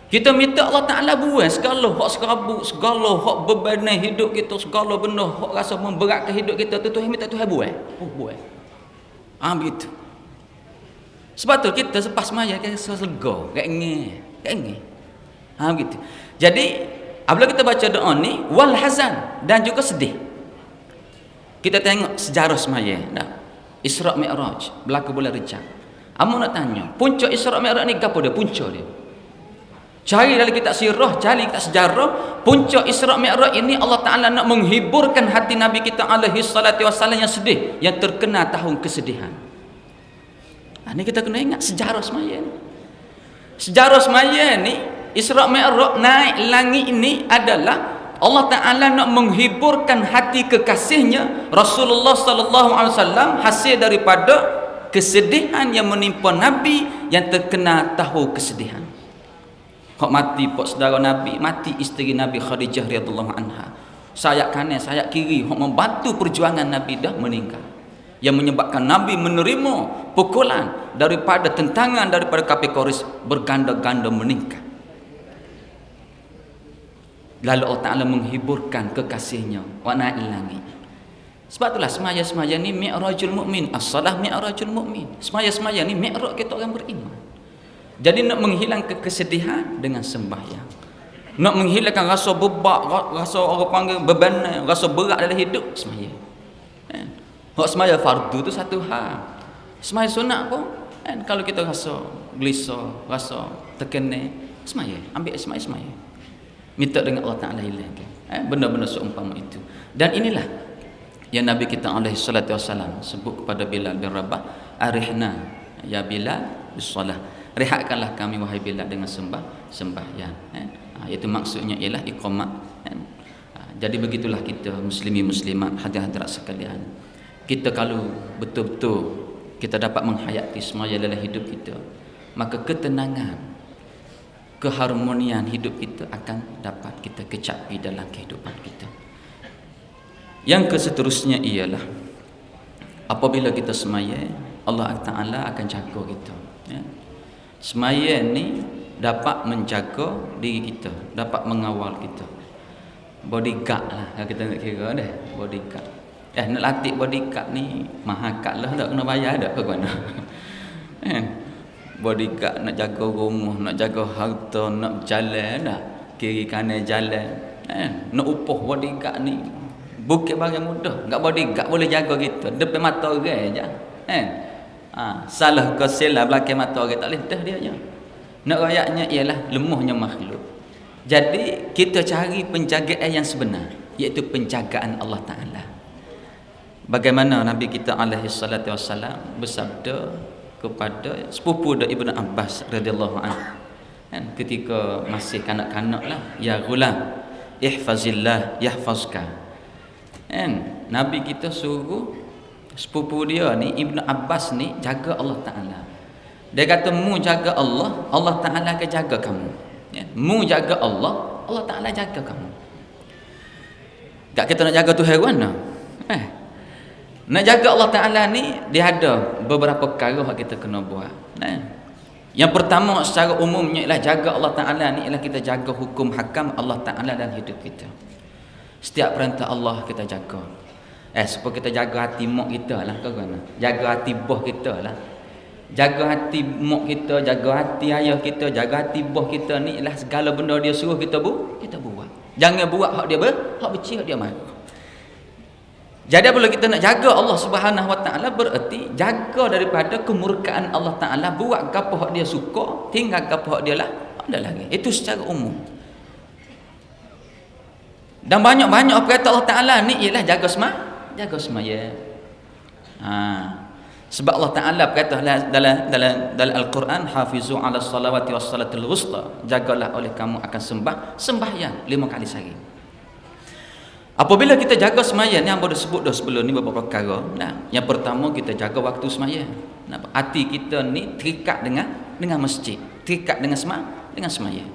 A: Kita minta Allah Ta'ala buang segala hak serabut, segala hak beban hidup kita, segala benda hak rasa memberatkan hidup kita tu, Tuhan minta Tuhan buang. Buang. Begitu. Sebab tu kita selepas semaya kita rasa lega, kengeh. Begitu. Jadi apabila kita baca doa ni wal hazan dan juga sedih. Kita tengok sejarah semaya dah. Isra' Mi'raj berlaku bulan Rejab. Amu nak tanya, punca Isra' Mi'raj ni apa dia? Punca dia. Cari dalam kitab sirah, cari kitab sejarah, puncak Isra' Mi'raj ini Allah Ta'ala nak menghiburkan hati Nabi kita alaihi salatu wassalam yang sedih, yang terkena tahun kesedihan. Ini kita kena ingat sejarah semaya ni. Sejarah semaya ni, Isra' Mi'raj naik langit ini adalah Allah Ta'ala nak menghiburkan hati kekasihnya Rasulullah sallallahu alaihi wasallam hasil daripada kesedihan yang menimpa Nabi yang terkena tahun kesedihan. Hak mati pak saudara Nabi, mati isteri Nabi Khadijah radhiyallahu anha. Sayap kanan, sayap kiri hak membantu perjuangan Nabi dah meninggal. Yang menyebabkan Nabi menerima pukulan daripada tentangan daripada kafir Quraisy berganda-ganda meninggal. Lalu Allah Ta'ala menghiburkan kekasihnya wa naik langit. Sebab itulah semaya-semaya ni mi'rajul mukmin, as-salah mi'rajul mukmin. Semaya-semaya ni mi'raj kita orang beriman. Jadi nak menghilangkan kesedihan dengan sembahyang. Nak menghilangkan rasa bebak, rasa orang panggil beban, rasa berat dalam hidup, sembahyang. Hak sembahyang fardu tu satu hal. Sembahyang sunat pun kalau kita rasa gelisah, rasa terkena, sembahyang, ambil sembahyang. Minta dengan Allah Ta'ala hilangkan benda-benda seumpama itu. Dan inilah yang Nabi kita alaihi salatu wassalam sebut kepada Bilal bin Rabah, arihna ya Bilal bis-salah. Rehatkanlah kami wahai Bilal dengan sembahyang. Itu maksudnya ialah iqamah. Jadi begitulah kita muslimin muslimat hadirat sekalian. Kita kalau betul-betul kita dapat menghayati semaya dalam hidup kita, maka ketenangan, keharmonian hidup kita akan dapat kita kecapi dalam kehidupan kita. Yang keseterusnya ialah apabila kita semaya Allah Ta'ala akan jaga kita. Ya. Sembahyang ni dapat menjaga diri kita, dapat mengawal kita. Bodyguard lah kita nak kira dah, bodyguard. Nak latih bodyguard ni mahal lah, tak kena bayar dak ke mana. Kan? Bodyguard nak jaga rumah, nak jaga harta, nak jalan dah, kiri kanan jalan. Nak upah bodyguard ni bukan barang mudah. Enggak bodyguard boleh jaga kita depan mata orang aja. Salah ke silap belakang mata orang tak boleh dah dia je. Nak rayaknya ialah lemahnya makhluk. Jadi kita cari penjagaan yang sebenar, iaitu penjagaan Allah Ta'ala. Bagaimana Nabi kita alaihi salatu wassalam bersabda kepada sepupu dia Ibnu Abbas radhiyallahu anhu, kan, ketika masih kanak-kanak lah, ya ghulam ihfazillah yahfazka. Kan, Nabi kita suruh sepupu dia ni Ibnu Abbas ni jaga Allah Ta'ala. Dia kata mu jaga Allah, Allah Ta'ala akan jaga kamu. Ya, mu jaga Allah, Allah Ta'ala jaga kamu. Tak kita nak jaga Tuhan mana? Nak jaga Allah Ta'ala ni dia ada beberapa perkara yang kita kena buat. Yang pertama secara umumnya ialah jaga Allah Ta'ala ni ialah kita jaga hukum hakam Allah Ta'ala dalam hidup kita. Setiap perintah Allah kita jaga. Supaya kita jaga hati mak kita lah, kawan. Jaga hati bos kita lah. Jaga hati mak kita, jaga hati ayah kita, jaga hati bos kita ni ialah segala benda dia suruh kita buat. Jangan buat hak dia hak benci, hak dia marah. Jadi apabila kita nak jaga Allah Subhanahu Wa Taala, bererti jaga daripada kemurkaan Allah Taala, buat apa hak dia suka, tinggal apa hak dia lah, ada lagi. Itu secara umum. Dan banyak-banyak perkata Allah Taala ni ialah jaga semaya. Sebab Allah Taala berkata dalam Al-Quran, hafizu 'ala salawati was salatil wusta, jagalah oleh kamu akan sembahyang 5 kali sehari. Apabila kita jaga sembahyang ni, hamba dah sebut dah sebelum ni beberapa perkara. Yang pertama kita jaga waktu sembahyang. Hati kita ni terikat dengan masjid, terikat dengan sembahyang.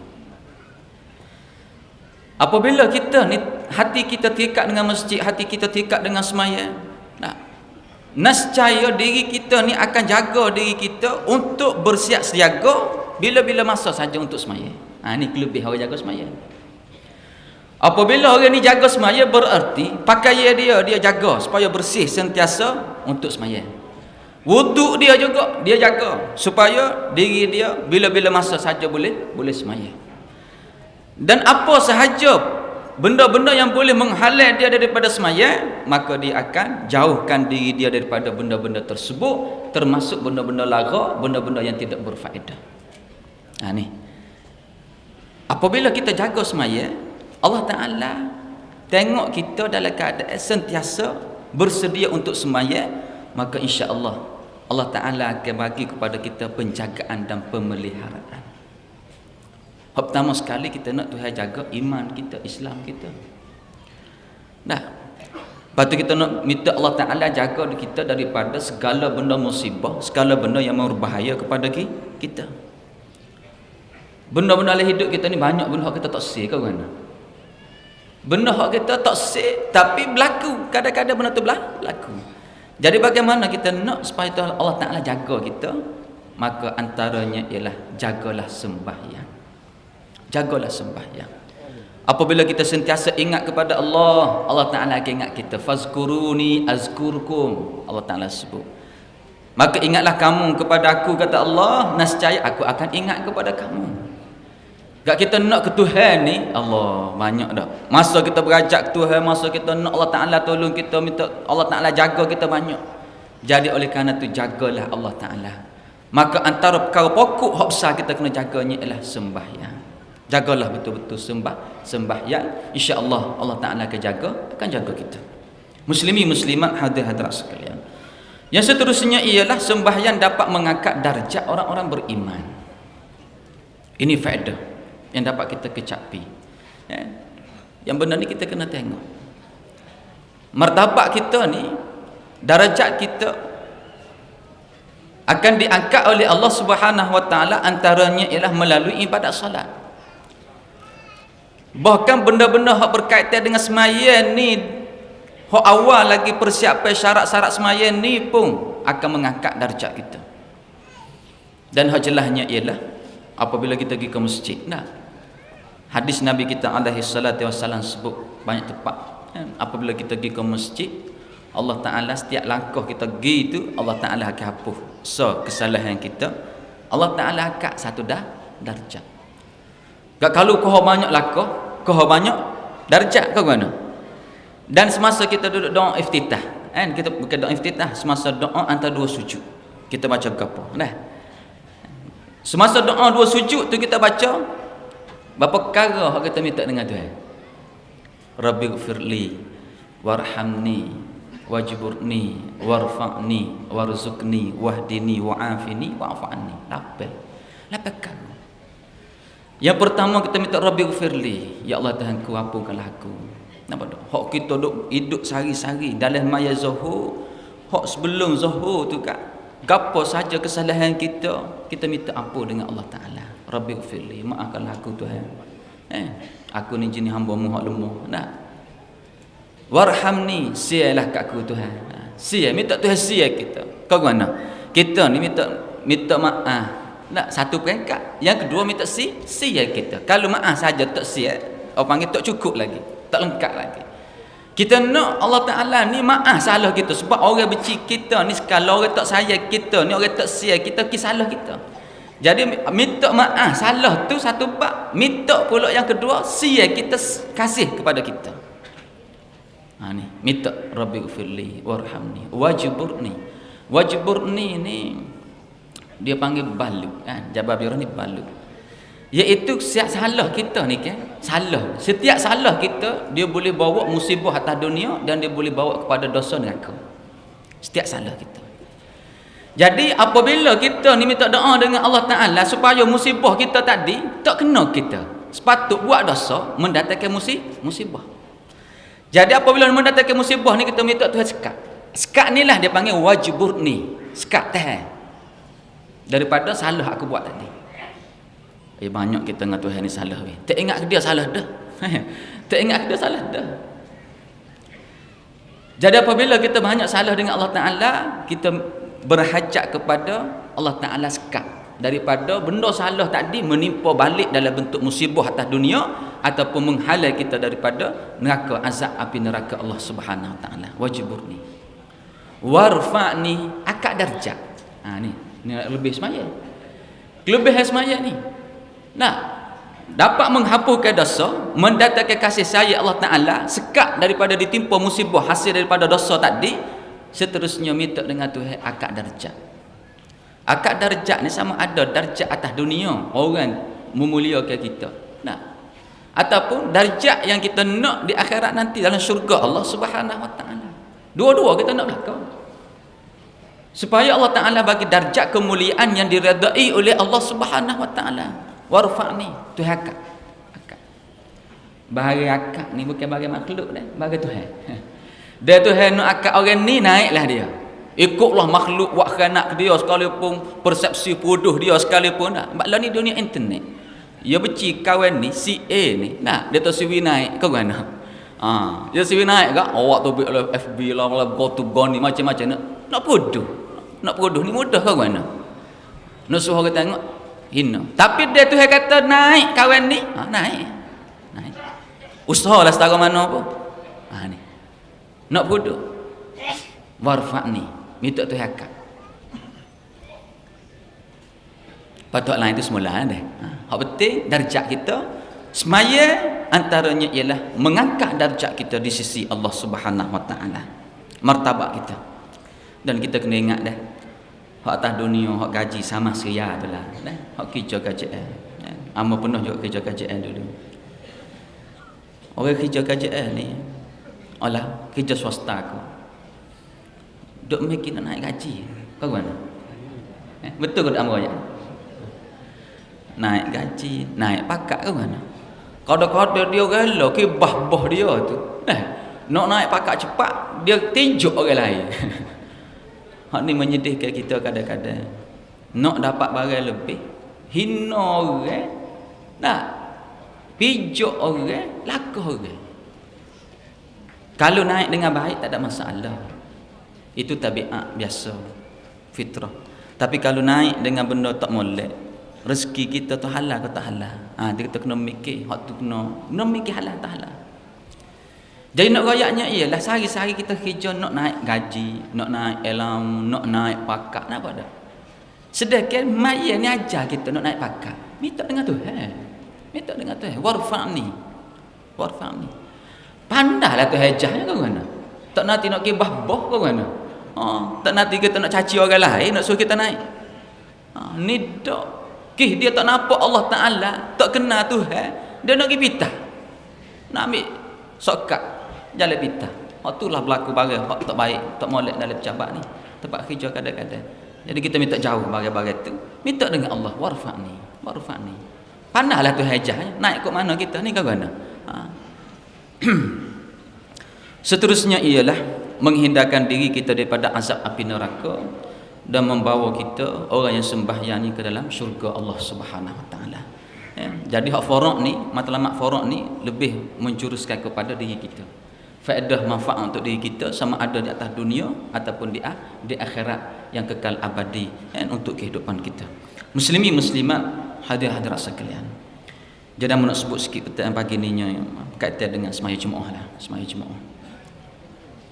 A: Apabila kita ni hati kita terikat dengan masjid, hati kita terikat dengan sembahyang, nescaya diri kita ni akan jaga diri kita untuk bersiap siaga bila-bila masa saja untuk sembahyang. Ni kelebihan orang jaga sembahyang. Apabila orang ni jaga sembahyang, bererti pakaian dia jaga supaya bersih sentiasa untuk sembahyang. Wuduk dia juga dia jaga supaya diri dia bila-bila masa saja boleh sembahyang. Dan apa sahaja benda-benda yang boleh menghalang dia daripada sembahyang, maka dia akan jauhkan diri dia daripada benda-benda tersebut, termasuk benda-benda lara, benda-benda yang tidak berfaedah. Ni. Apabila kita jaga sembahyang, Allah Ta'ala tengok kita dalam keadaan sentiasa bersedia untuk sembahyang, maka insya-Allah Allah Ta'ala akan bagi kepada kita penjagaan dan pemeliharaan. Pertama sekali kita nak Tuhan jaga iman kita, Islam kita. Lepas tu kita nak minta Allah Ta'ala jaga kita daripada segala benda musibah, segala benda yang berbahaya kepada kita. Benda-benda dalam hidup kita ni banyak benda kita tak sih ke mana. Benda hak kita tak sih tapi berlaku, kadang-kadang benda tu berlaku. Jadi bagaimana kita nak supaya Allah Ta'ala jaga kita? Maka antaranya ialah jagalah sembahyang. Jagalah sembahyang. Apabila kita sentiasa ingat kepada Allah, Allah Ta'ala akan ingat kita. Fazkuruni azkurkum, Allah Ta'ala sebut. Maka ingatlah kamu kepada aku, kata Allah, nescaya aku akan ingat kepada kamu. Gak kita nak ke Tuhan ni, Allah banyak dah. Masa kita berajak ke Tuhan, masa kita nak Allah Ta'ala tolong kita, minta Allah Ta'ala jaga kita banyak. Jadi oleh kerana tu jagalah Allah Ta'ala. Maka antara perkara pokok hak besar kita kena jaganya ialah sembahyang. Jagalah betul-betul sembahyang. Insya-Allah Allah Ta'ala akan jaga kita. Muslimi muslimat hadirat sekalian. Yang seterusnya ialah sembahyang dapat mengangkat darjat orang-orang beriman. Ini faedah yang dapat kita kecapi. Yang benar ni kita kena tengok. Martabat kita ni, darajat kita akan diangkat oleh Allah Subhanahu Wa Taala, antaranya ialah melalui ibadat solat. Bahkan benda-benda hak berkaitan dengan sembahyang ni, hak awal lagi persiapan syarat-syarat sembahyang ni pun akan mengangkat darjat kita. Dan hak jelasnya ialah apabila kita pergi ke masjid. Nah, hadis Nabi kita alaihi salatu wasallam sebut banyak tempat. Apabila kita pergi ke masjid, Allah Ta'ala setiap langkah kita pergi itu, Allah Ta'ala akan hapus kesalahan kita. Allah Ta'ala angkat satu darjat. Kalau kau banyak langkah, kau banyak darjat, kau mana? Dan semasa kita duduk doa iftitah, kita bukan doa iftitah, semasa doa antara dua sujud, kita baca apa? Nah, semasa doa dua sujud tu kita baca berapa perkara hak kita minta dengan Tuhan. Rabbighfirli warhamni wajburni warfa'ni warzuqni wahdini wa'afini wa'afa'ni. Lapan kan. Yang pertama kita minta Rabbighfirli, ya Allah Tuhanku, ampunkanlah aku. Nampak tak? Hak kita duk hidup sehari-hari dalam maya zuhur, hak sebelum zuhur tu kak, gapo saja kesalahan kita minta ampun dengan Allah Taala. Rabbighfirli, maafkanlah aku Tuhan. Aku ni jenis hamba-Mu hak lemah. Nah. Warhamni, sialah kat aku Tuhan. Sia, minta Tuhan sia kita. Kau mana? Kita ni minta maaf. Nak satu peringkat. Yang kedua minta sia kita. Kalau maaf saja tak sia, orang panggil tak cukup lagi, tak lengkap lagi. Kita nak Allah Ta'ala ni maaf salah kita. Sebab orang benci kita ni, kalau orang tak sayang kita ni, orang tak sia kita, salah kita. Jadi minta maaf salah tu satu bab. Minta pula yang kedua, sia kita kasih kepada kita. Ni minta Rabbighfirli warhamni wajburni. Wajburni ni dia panggil balu kan, Jabal Birah ni balu, iaitu setiap salah kita ni kan, setiap salah kita dia boleh bawa musibah atas dunia dan dia boleh bawa kepada dosa neraka. Setiap salah kita. Jadi apabila kita ni minta doa dengan Allah Ta'ala supaya musibah kita tadi tak kena kita, sepatut buat dosa mendatangkan musibah. Jadi apabila mendatangkan musibah ni kita minta Tuhan sekat. Sekat ni lah dia panggil wajburni, sekat Tuhan daripada salah aku buat tadi. Banyak kita dengan Tuhan ni salah. Tak ingat dia salah dah. Tak ingat dia salah dah. Jadi apabila kita banyak salah dengan Allah Ta'ala, kita berhajat kepada Allah Ta'ala sekat daripada benda salah tadi menimpa balik dalam bentuk musibah atas dunia ataupun menghalang kita daripada neraka, azab api neraka Allah Subhanahu Wa Ta'ala. Wajburni warfa'ni, akak darjat. Ni lebih semaya. Kelebihan semaya ni. Nah, dapat menghapuskan dosa, mendatangkan kasih sayang Allah Ta'ala, sekat daripada ditimpa musibah hasil daripada dosa tadi. Seterusnya minta dengan Tuhan akak darjat. Akak darjat ni sama ada darjat atas dunia, orang memuliakan kita. Nah, ataupun darjat yang kita nak di akhirat nanti dalam syurga Allah Subhanahu Wa Ta'ala. Dua-dua kita nak belakang. Supaya Allah Ta'ala bagi darjat kemuliaan yang diredai oleh Allah Subhanahu Wa Ta'ala. Warfa'ni, Tuhan akak. Bahari akak ni bukan bagi makhluk dah, bagi Tuhan. Dia Tuhan nak akak orang ni, naiklah dia. Ikutlah makhluk buat khianat dia sekalipun, persepsi bodoh dia sekalipun. Maklah ni dunia internet. Dia benci kawan ni, si A ni. Nah, dia tu siwi naik, kau mana? Dia siwi naik kak, awak tu FB lah, go to go ni macam-macam nak bodoh. Nak bodoh ni mudah kau mana? Nak suruh kita tengok hina. Tapi dia tu kata naik kawan ni, naik. Usahalah setara mana pun. Ni. Nak bodoh. Warfa'ni, minta tu hakak. Patut lain itu semula dah. Hak penting darjat kita semaya antaranya ialah mengangkat darjat kita di sisi Allah Subhanahu Wa Ta'ala. Martabat kita. Dan kita kena ingat dah, hak atas dunia, hak gaji sama seria itulah. Hak kerja KJL. Amo penuh juga kerja KJL dulu. Orang kerja KJL ni, alah kerja swasta aku. Duk mikir nak naik gaji. Kau mana? Betul ke tak amo ya? Naik gaji, naik pakat ke mana? Kadang-kadang dia rela ke bah-bah dia tu. Nak naik pakat cepat, dia tinjuk orang lain. Hak ni menyedihkan kita kadang-kadang. Nak dapat barang lebih, hina orang, nak pijuk orang, lakah orang. Kalau naik dengan baik tak ada masalah. Itu tabiat biasa. fitrah. Tapi kalau naik dengan benda tak molek, rezeki kita tu halal ke tak halal. Dia kita kena mikir, hak tu kena mikir halal tak halal. Jadi nak royaknya ialah sehari-hari kita kerja nak naik gaji, nak naik elam, nak naik pakak, nak apa dah. Sedangkan maya ni ajar kita nak naik pakak. Minta dengan Tuhan. Minta dengan Tuhan. Warfa'ni. Pandahlah tu hajahnya kau mana. Tak nanti nak kibah boh kau mana. Tak nanti kita nak caci orang lain, nak suruh kita naik. Ni tak. Dia tak nampak Allah Ta'ala, tak kenal Tuhan, dia nak pergi pitah. Nak ambil shortcut, jalan pitah. Itulah berlaku barang hak tak baik, tak molek dalam pejabat ni. Tempat kerja kadang-kadang. Jadi kita minta jauh barang-barang tu. Minta dengan Allah, warfa'ni. Pandahlah tu hajahnya, naik ke mana kita ni kau mana. Seterusnya ialah menghindarkan diri kita daripada azab api neraka dan membawa kita orang yang sembahyang ni ke dalam syurga Allah Subhanahu Wa Taala. Jadi hak faraq ni, matlamat faraq ni lebih menjuruskan kepada diri kita. Faedah manfaat untuk diri kita sama ada di atas dunia ataupun di akhirat yang kekal abadi untuk kehidupan kita. Muslimin muslimat, hadirat sekalian. Jadi nak sebut sikit petang pagi ni kaitan dengan semaya Jumaat lah, semaya Jumaat.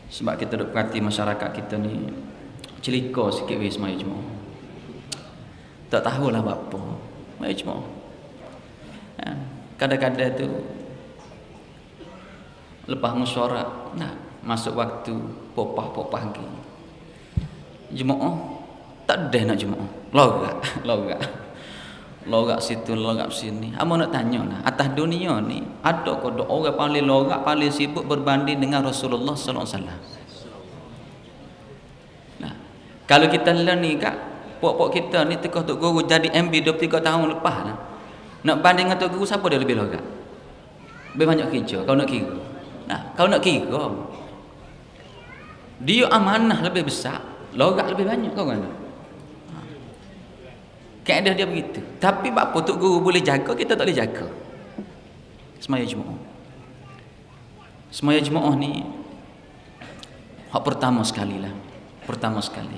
A: Sebab kita duk perhati masyarakat kita ni celika sikit weh semaya Jumaat. Tak tahulah apa semaya Jumaat. Kadang-kadang tu lepas mesyuarat nak masuk waktu popah pagi. Jumaat tak ada nak Jumaat. Lorak situ, lorak sini. Amo nak tanya lah, atas dunia ni ada ke orang paling lorak, paling sibuk berbanding dengan Rasulullah sallallahu alaihi wasallam? Nah, kalau kita ni kak, pok-pok kita ni tekah tok guru jadi MB 23 tahun lepas lah. Nak banding dengan tok guru siapa dia lebih lorak? Lebih banyak kerja kau nak kira. Nah, kau nak kira. Dia amanah lebih besar, lorak lebih banyak kau kan? Kaedah dia begitu. Tapi apa tok guru boleh jaga, kita tak boleh jaga. Semaya Jumaat. Semaya Jumaat ni hak pertama sekali lah. Pertama sekali.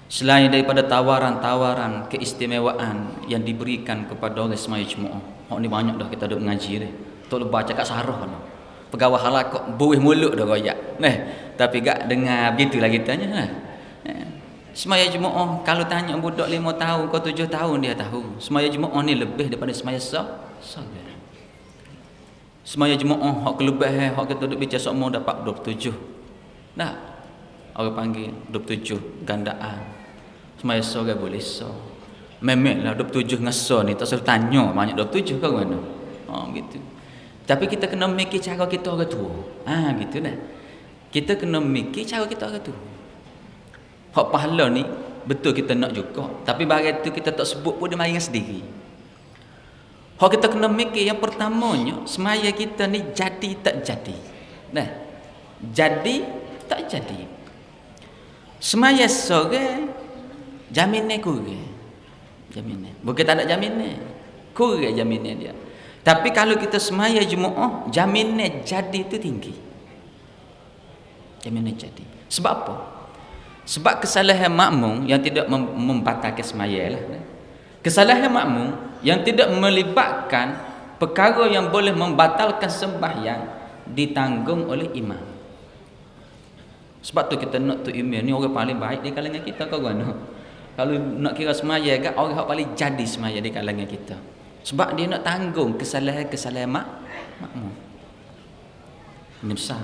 A: Selain daripada tawaran-tawaran keistimewaan yang diberikan kepada orang semaya Jumaat. Hak ni banyak dah kita duk mengaji ni. Tok lebah cakap sarah ni. Pegawai halakak buih mulut dah royak. Tapi gak dengar begitulah kitanya lah. Semaya Jumaat kalau tanya budak 5 tahun ke 7 tahun dia tahu. Semaya Jumaat ni lebih daripada semaya sahaja. Semaya Jumaat hak kelebihan hak kita duk bicara semua dapat 27. Nah, orang panggil 27 gandaan. Semaya sahaja boleh so. Memanglah 27 ngasa ni tak usah tanya banyak 27 ke mana. Begitu. Tapi kita kena mikir cara kita orang tua. Gitu dah. Kita kena mikir cara kita orang tua. Hak pahala ni betul kita nak juga, tapi barang tu kita tak sebut pun dia mari sendiri. Hak kita kena mikir yang pertamanya, semaya kita ni jadi tak jadi. Jadi tak jadi. Semaya sore jaminan kurang. Jaminan. Bukan tak ada jaminan. Kurang jaminan dia. Tapi kalau kita semaya Jumaat, jaminan jadi tu tinggi. Jaminan jadi. Sebab apa? Sebab kesalahan makmum yang tidak membatalkan semaya lah. Kesalahan makmum yang tidak melibatkan perkara yang boleh membatalkan sembahyang ditanggung oleh imam. Sebab tu kita nak tu imam ni orang paling baik di kalangan kita kawan. Kalau nak kira semaya kan orang yang paling jadi semaya di kalangan kita. Sebab dia nak tanggung kesalahan-kesalahan makmum. Ini besar.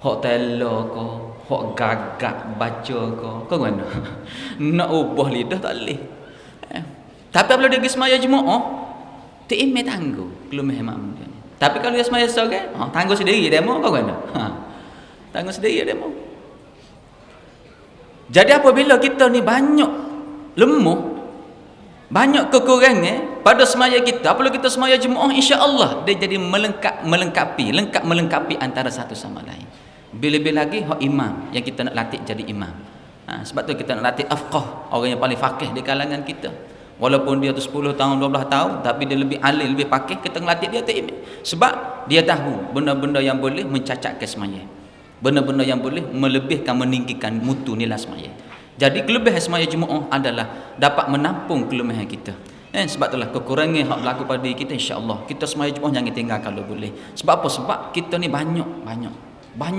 A: Hak tela ke, hak gagak baca ke, kau mana? Nak ubah lidah tak boleh. Tapi apabila dia pergi semaya Jumaat, tak imam tangguh kelemahan makmum dia. Tapi kalau dia semaya sore, tangguh sendiri demo kau mana? Tangguh sendiri demo. Jadi apabila kita ni banyak lemah, banyak kekurangan pada semaya kita, apabila kita semaya Jumaat, insya-Allah dia jadi melengkapi antara satu sama lain. Bila-bila lagi hak imam yang kita nak latih jadi imam. Sebab tu kita nak latih afqah, orang yang paling faqih di kalangan kita. Walaupun dia tu 10 tahun, 12 tahun, tapi dia lebih alim, lebih faqih, kita ngelatih dia tak imam. Sebab dia tahu benda-benda yang boleh mencacatkan semaya. Benda-benda yang boleh melebihkan, meninggikan mutu nilai semaya. Jadi kelebihan semaya Jumaat adalah dapat menampung kelemahan kita. Sebab itulah kekurangan hak berlaku pada kita, insya-Allah kita semaya Jumaat jangan tinggal kalau boleh. Sebab apa? Sebab kita ni banyak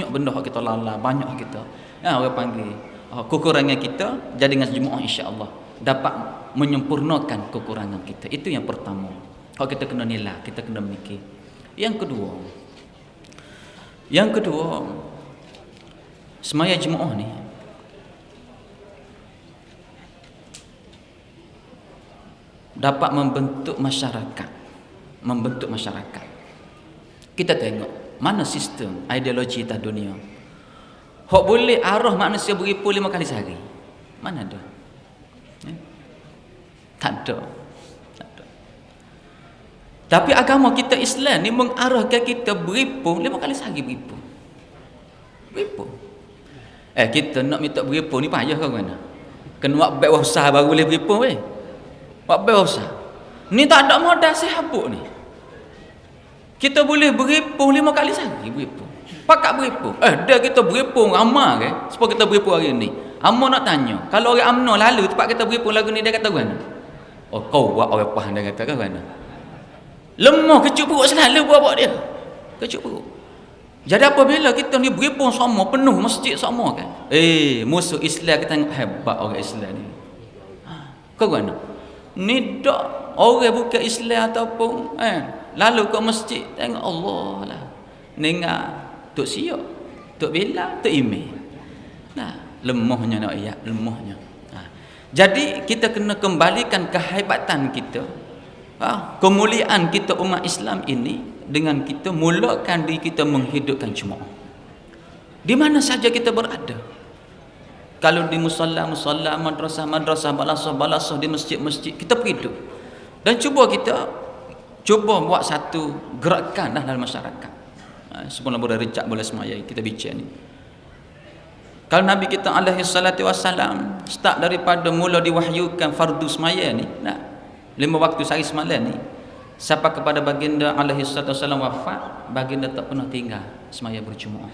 A: benda hak kita lalai, banyak hak kita. Orang panggil kekurangan kita, jadi dengan Jumaat insya-Allah dapat menyempurnakan kekurangan kita. Itu yang pertama. Hak kita kena nilai, kita kena mikir. Yang kedua, semaya Jumaat ni dapat membentuk masyarakat. Kita tengok mana sistem ideologi atas dunia. Hak boleh arah manusia beripu 5 kali sehari. Mana ada? Tak ada. Tapi agama kita Islam ni mengarahkan kita beripu 5 kali sehari beripu. Kita nak minta beripu ni payah ke mana? Kena buat beg usaha baru boleh beripu weh. Buat beg usaha. Ni tak ada modal sehabuk ni. Kita boleh beripu 5 kali sehari beripu. Pakat beripu. Dah kita beripu ramai ke? Supaya kita beripu hari ni. Amor nak tanya, kalau orang UMNO lalu tempat kita beripu lagu ni dia kata mana? Oh kau buat orang paham dia kata ke mana? Lemah kecut perut selalu buat dia. Kecut perut. Jadi apabila kita ni beripu sama penuh masjid sama kan? Musuh Islam kita tengok hebat orang Islam ni. Kau mana? Ni dak orang bukan Islam ataupun lalu ke masjid tengok Allah lah. Dengar Tok Siok, Tok Bila, Tok Ime. Nah, lemahnya nak ayat, lemahnya. Jadi kita kena kembalikan kehebatan kita, kemuliaan kita umat Islam ini dengan kita mulakan diri kita menghidupkan Jumaat. Di mana saja kita berada. Kalau di musalla, madrasah, balasah di masjid, kita pergi hidup. Dan cuba buat satu gerakan dalam masyarakat. Sebelum boleh rejak boleh semaya kita bicara ni. Kalau Nabi kita alaihi salatu wassalam start daripada mula diwahyukan fardu semaya ni, 5 waktu sehari semalam ni, sampai kepada baginda alaihi salatu wassalam wafat, baginda tak pernah tinggal semaya berjumaat.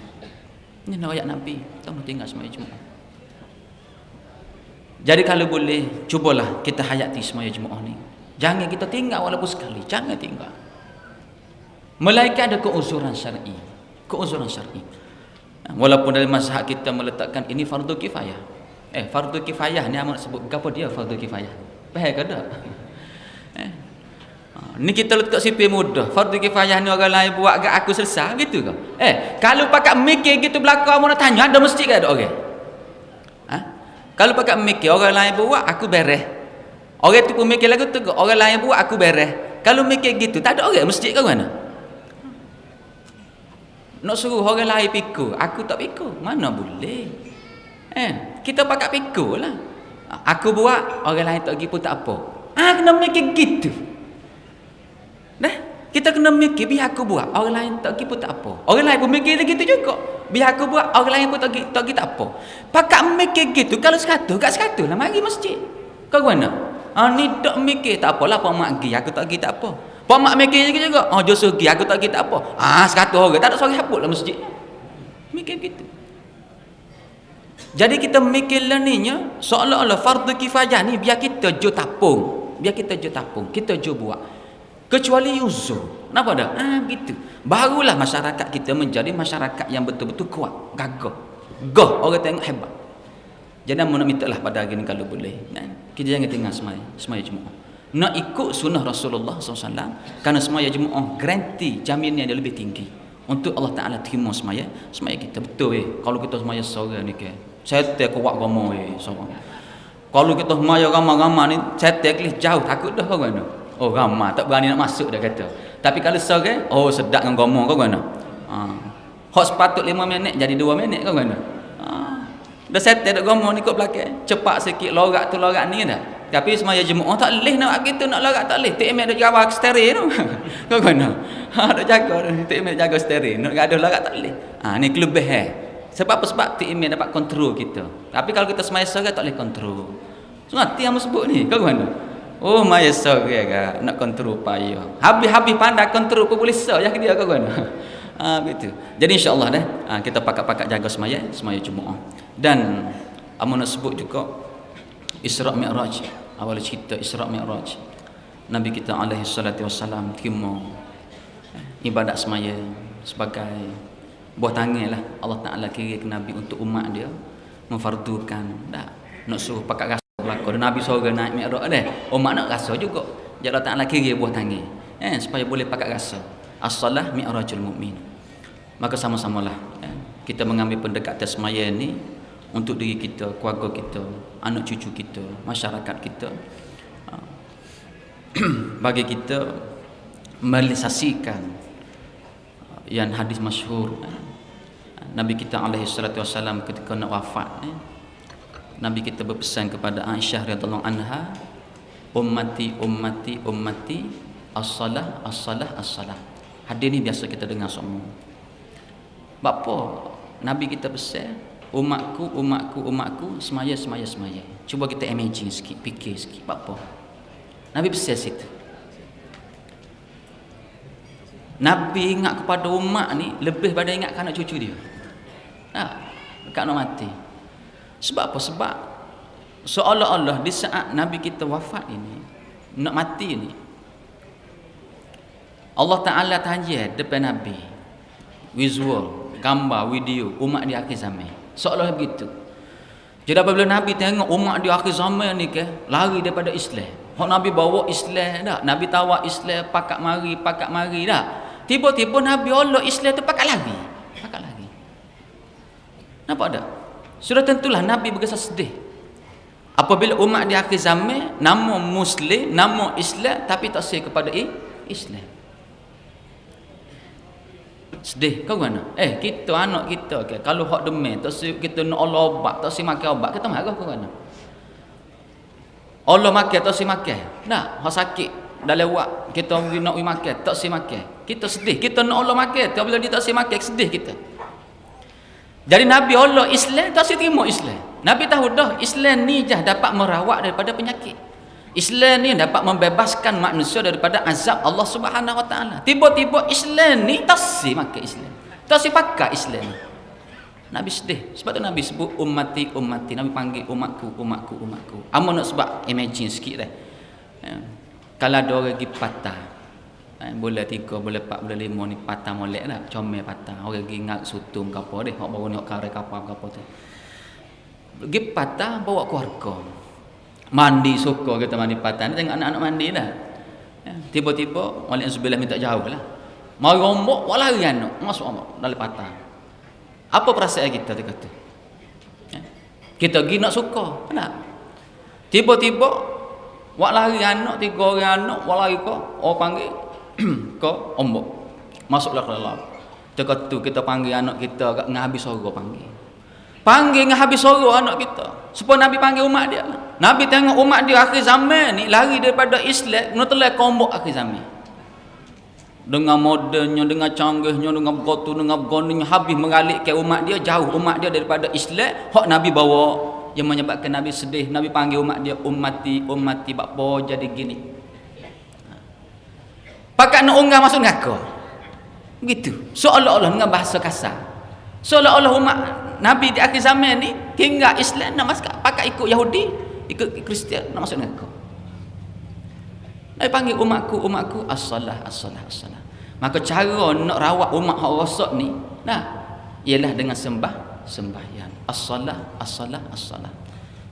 A: Ini ayat Nabi, tak pernah tinggal semaya Jumaat. Jadi kalau boleh, cubalah kita hayati semaya Jumaat ni. Jangan kita tinggal walaupun sekali, jangan tinggal. Melainkan ada keuzuran syar'i. Walaupun dari mazhab kita meletakkan ini fardu kifayah. Fardu kifayah ni amat sebut apa dia fardu kifayah? Faham ke tak? Ni kita letak sipir mudah. Fardu kifayah ni orang lain buat agak aku selesai gitu ke? Kalau pakat mikir gitu belakang mau nak tanya ada masjid ke ada orang? Kalau pakat mikir orang lain buat aku beres. Orang tu pun mikir lagu tu, orang lain buat aku beres. Kalau mikir gitu tak ada orang masjid ke mana? Nak suruh orang lain pikul, aku tak pikul, mana boleh. Kita pakat pikul lah. Aku buat, orang lain tak pergi pun tak apa. Kena mikir gitu. Kita kena mikir, biar aku buat, orang lain tak pergi pun tak apa. Orang lain pun mikir gitu juga. Biar aku buat, orang lain pun tak pergi tak apa. Pakat mikir gitu, kalau sekatu, kat sekatu lah mari masjid. Kau mana? Ni tak mikir, tak apalah, Pak Mak pergi, aku tak pergi tak apa. Pak Mak mikir juga, Joshua pergi, aku tak pergi tak apa. Sekatu orang, tak ada seorang haput lah masjid. Mikir gitu. Jadi kita mikir lah ni seolah-olah fardu kifayah ni biar kita jo tapung. Kita jo buat. Kecuali uzur. Kenapa dah? Begitu. Barulah masyarakat kita menjadi masyarakat yang betul-betul kuat, gagah. Orang tengok hebat. Jadi nak minta lah pada hari ni kalau boleh. Kita jangan tinggal semaya Jumaat. Nak ikut sunnah Rasulullah SAW. Kerana semaya Jumaat garanti jaminnya dia lebih tinggi. Untuk Allah Ta'ala terima semaya kita. Betul kalau kita semaya seorang ni ke. Saya tak kuat agama seorang. Kalau kita semaya ramai-ramai ni, saya tak jauh takut dah orang tu. Ramai tak berani nak masuk dah kata. Tapi kalau seorang, sedap dengan agama kau mana. Hak sepatut 5 minit jadi 2 minit kau mana. Dah settle dak agama ni kat belakang. Cepat sikit lorak tu lorak ni dah. Tapi semaya Jumaat tak leh nak gitu nak lorak tak leh. Tak emek dak jaga steril tu. Kau kena. Dak jaga tak emek jaga steril. Nak gaduh lorak tak leh. Ni kelebihan. Sebab apa? Sebab tak emek dapat kontrol kita. Tapi kalau kita semaya sore tak boleh kontrol. Ngerti yang sebut ni. Kau kena. Maya sore nak kontrol payah. Habis-habis pandai kontrol pun boleh sah yang dia kau kena. Begitu. Jadi insya-Allah dah kita pakat-pakat jaga semaya Jumaat. Dan amun nak sebut juga Isra Mi'raj, awal cerita Isra Mi'raj. Nabi kita alaihi salatu wassalam terima ibadat semaya sebagai buah tangan lah Allah Taala kira ke Nabi untuk umat dia memfardukan dah nak suruh pakat rasa belaka. Nabi suruh naik Mi'raj dah. Umat nak rasa juga. Jadi Allah Taala kira buah tangan supaya boleh pakat rasa. As-salah mi'rajul mu'min. Maka sama-samalah kita mengambil pendekatan semaya ni untuk diri kita, keluarga kita, anak cucu kita, masyarakat kita, bagi kita merealisasikan yang hadis masyhur Nabi kita alaihi salatu wasallam ketika nak wafat, Nabi kita berpesan kepada Aisyah radhiyallahu anha, ummati ummati ummati as-salah as-salah as-salah. Hadis ni biasa kita dengar semua. Bapa Nabi kita pesan, umatku umatku umatku semaya semaya semaya. Cuba kita imagine sikit, fikir sikit bapa. Nabi pesan situ. Nabi ingat kepada umat ni lebih pada ingat anak cucu dia. Dekat nak mati. Sebab apa? Sebab seolah-olah di saat Nabi kita wafat ini, nak mati ni, Allah Ta'ala tanya depan Nabi visual, gambar, video umat di akhir zaman. Seolah begitu. Jadi apabila Nabi tengok umat di akhir zaman ni lari daripada Islam. Hak Nabi bawa Islam dah. Nabi tawak Islam pakat mari dah. Tiba-tiba Nabi Allah Islam tu pakat lari. Nampak tak? Sudah tentulah Nabi berasa sedih. Apabila umat di akhir zaman nama Muslim, nama Islam tapi tak sahih kepada Islam. Sedih kau mana? Kita anak kita kalau hak demam tak si kita nak Allah obat, tak si makan obat, kita marah kau mana? Allah makan tak si makan. Nah, hak sakit dah lewat, kita nak makan tak si makan. Kita sedih, kita nak Allah makan, tapi bila dia tak si makan sedih kita. Jadi Nabi Allah Islam tak si terima Islam. Nabi tahu dah Islam ni je dapat merawat daripada penyakit. Islam ni dapat membebaskan manusia daripada azab Allah Subhanahu Wa Taala. Tiba-tiba Islam ni tak si makan Islam, tak si pakai Islam. Nabi sedih. Sebab tu Nabi sebut ummati ummati. Nabi panggil umatku umatku umatku. Amun nak sebab imagine sikit dah. Kalau ada orang pergi patah, bola 3, bola 4, bola 5 ni patah molek lah, comel patah. Orang pergi ngak sutung ke apa deh, hok baru nak karek apa tu. Pergi patah bawa keluarga. Mandi suka kita mandi patah. Tengok anak-anak mandi dah. Tiba-tiba wali sebelah minta jauh lah. Mau rombok wala lari anak masuk amak dalam patah. Apa perasaan kita kata? Kita pergi nak suka, kenapa? Tiba-tiba wak lari anak 3 orang anak wak lari ke panggil ke ombok. Masuklah ke dalam. Kita panggil anak kita ngah habis sorok panggil ngah habis sorok anak kita. Supaya Nabi panggil umat dia. Nabi tengok umat dia akhir zaman ni lari daripada Islam, menelan kombok akhir zaman. Dengan modernnya, dengan canggihnya, dengan begotu, dengan begoninya, habis mengalikkan umat dia jauh umat dia daripada Islam. Hak Nabi bawa yang menyebabkan Nabi sedih. Nabi panggil umat dia ummati ummati, bakpo jadi gini. Pakat nak unggah masuk neraka. Begitu. Seolah-olah dengan bahasa kasar. Seolah-olah umat Nabi di akhir zaman ni tinggal Islam nak masuk pakai ikut Yahudi, ikut Kristian nak masuk neraka. Nabi panggil umatku umatku as-salah as-salah as-salah. Maka cara nak rawat umat hak rosak ni ialah dengan sembahyang. As-salah as-salah as-salah.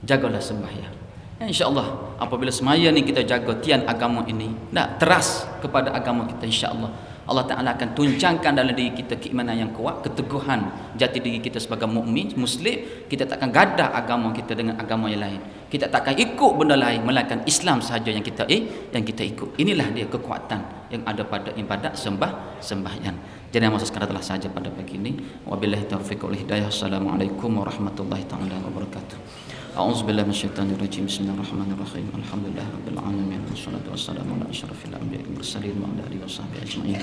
A: Jagalah sembahyang. InsyaAllah apabila semaya ni kita jaga tian agama ini, teras kepada agama kita, insyaAllah Allah Ta'ala akan tuncangkan dalam diri kita keimanan yang kuat, keteguhan jati diri kita sebagai mukmin muslim. Kita takkan gadah agama kita dengan agama yang lain. Kita takkan ikut benda lain melainkan Islam sahaja yang kita ikut. Inilah dia kekuatan yang ada pada ibadat sembahyang. Jadi yang maksud sekadar telah sahaja pada pagi ini. Wabillahi taufiq wal hidayah. Assalamualaikum warahmatullahi taala wabarakatuh. A'udzubillahi minasyaitonirrajim. Bismillahirrahmanirrahim. Alhamdulillahirabbil alamin. Wassalatu wassalamu ala asyrafil anbiya'i wal mursalin wa ala alihi washabbihi ajma'in.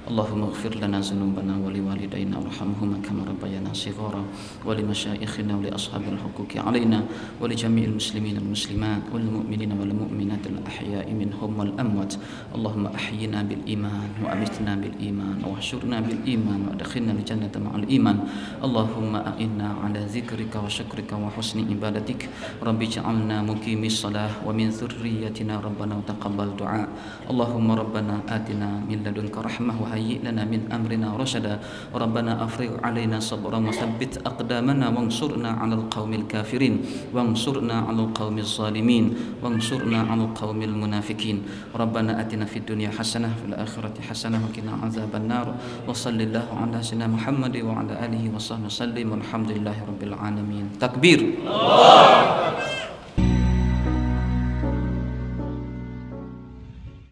A: Allahumma ighfir lana dzunubana wa liwalidayna warhamhuma kama rabbayana shighara wa limasyayikhina wa li ashabil huquqi alaina wa li jami'il muslimina wal muslimat wal mu'minina wal mu'minat al ahya'i minhum wal amwat. Allahumma ahyina bil iman wa amitna bil iman wa ahsyurna bil iman wa adkhilna al jannata ma'al iman. Allahumma a'inna ala dzikrika wa syukrika wa husni ibadatik. Rabbi ja'alna muqimis shalah wa min dzurriyyatina rabbana taqabbal du'a. Allahumma rabbana atina min ladunka rahmah wa hayyi' lana min amrina rasyada. Rabbana afrigh 'alaina sabran wa tsabbit aqdamana wansurna 'alal qaumil kafirin wansurna 'alal qaumiz zalimin wansurna 'alal qaumil munafikin. Rabbana atina fid dunya hasanah fil akhirati hasanah wa qina 'adzaban nar. Wa sallallahu 'ala sayyidina Muhammad wa 'ala alihi wa sahbihi sallim. Walhamdulillahirabbil alamin. Takbir. Allah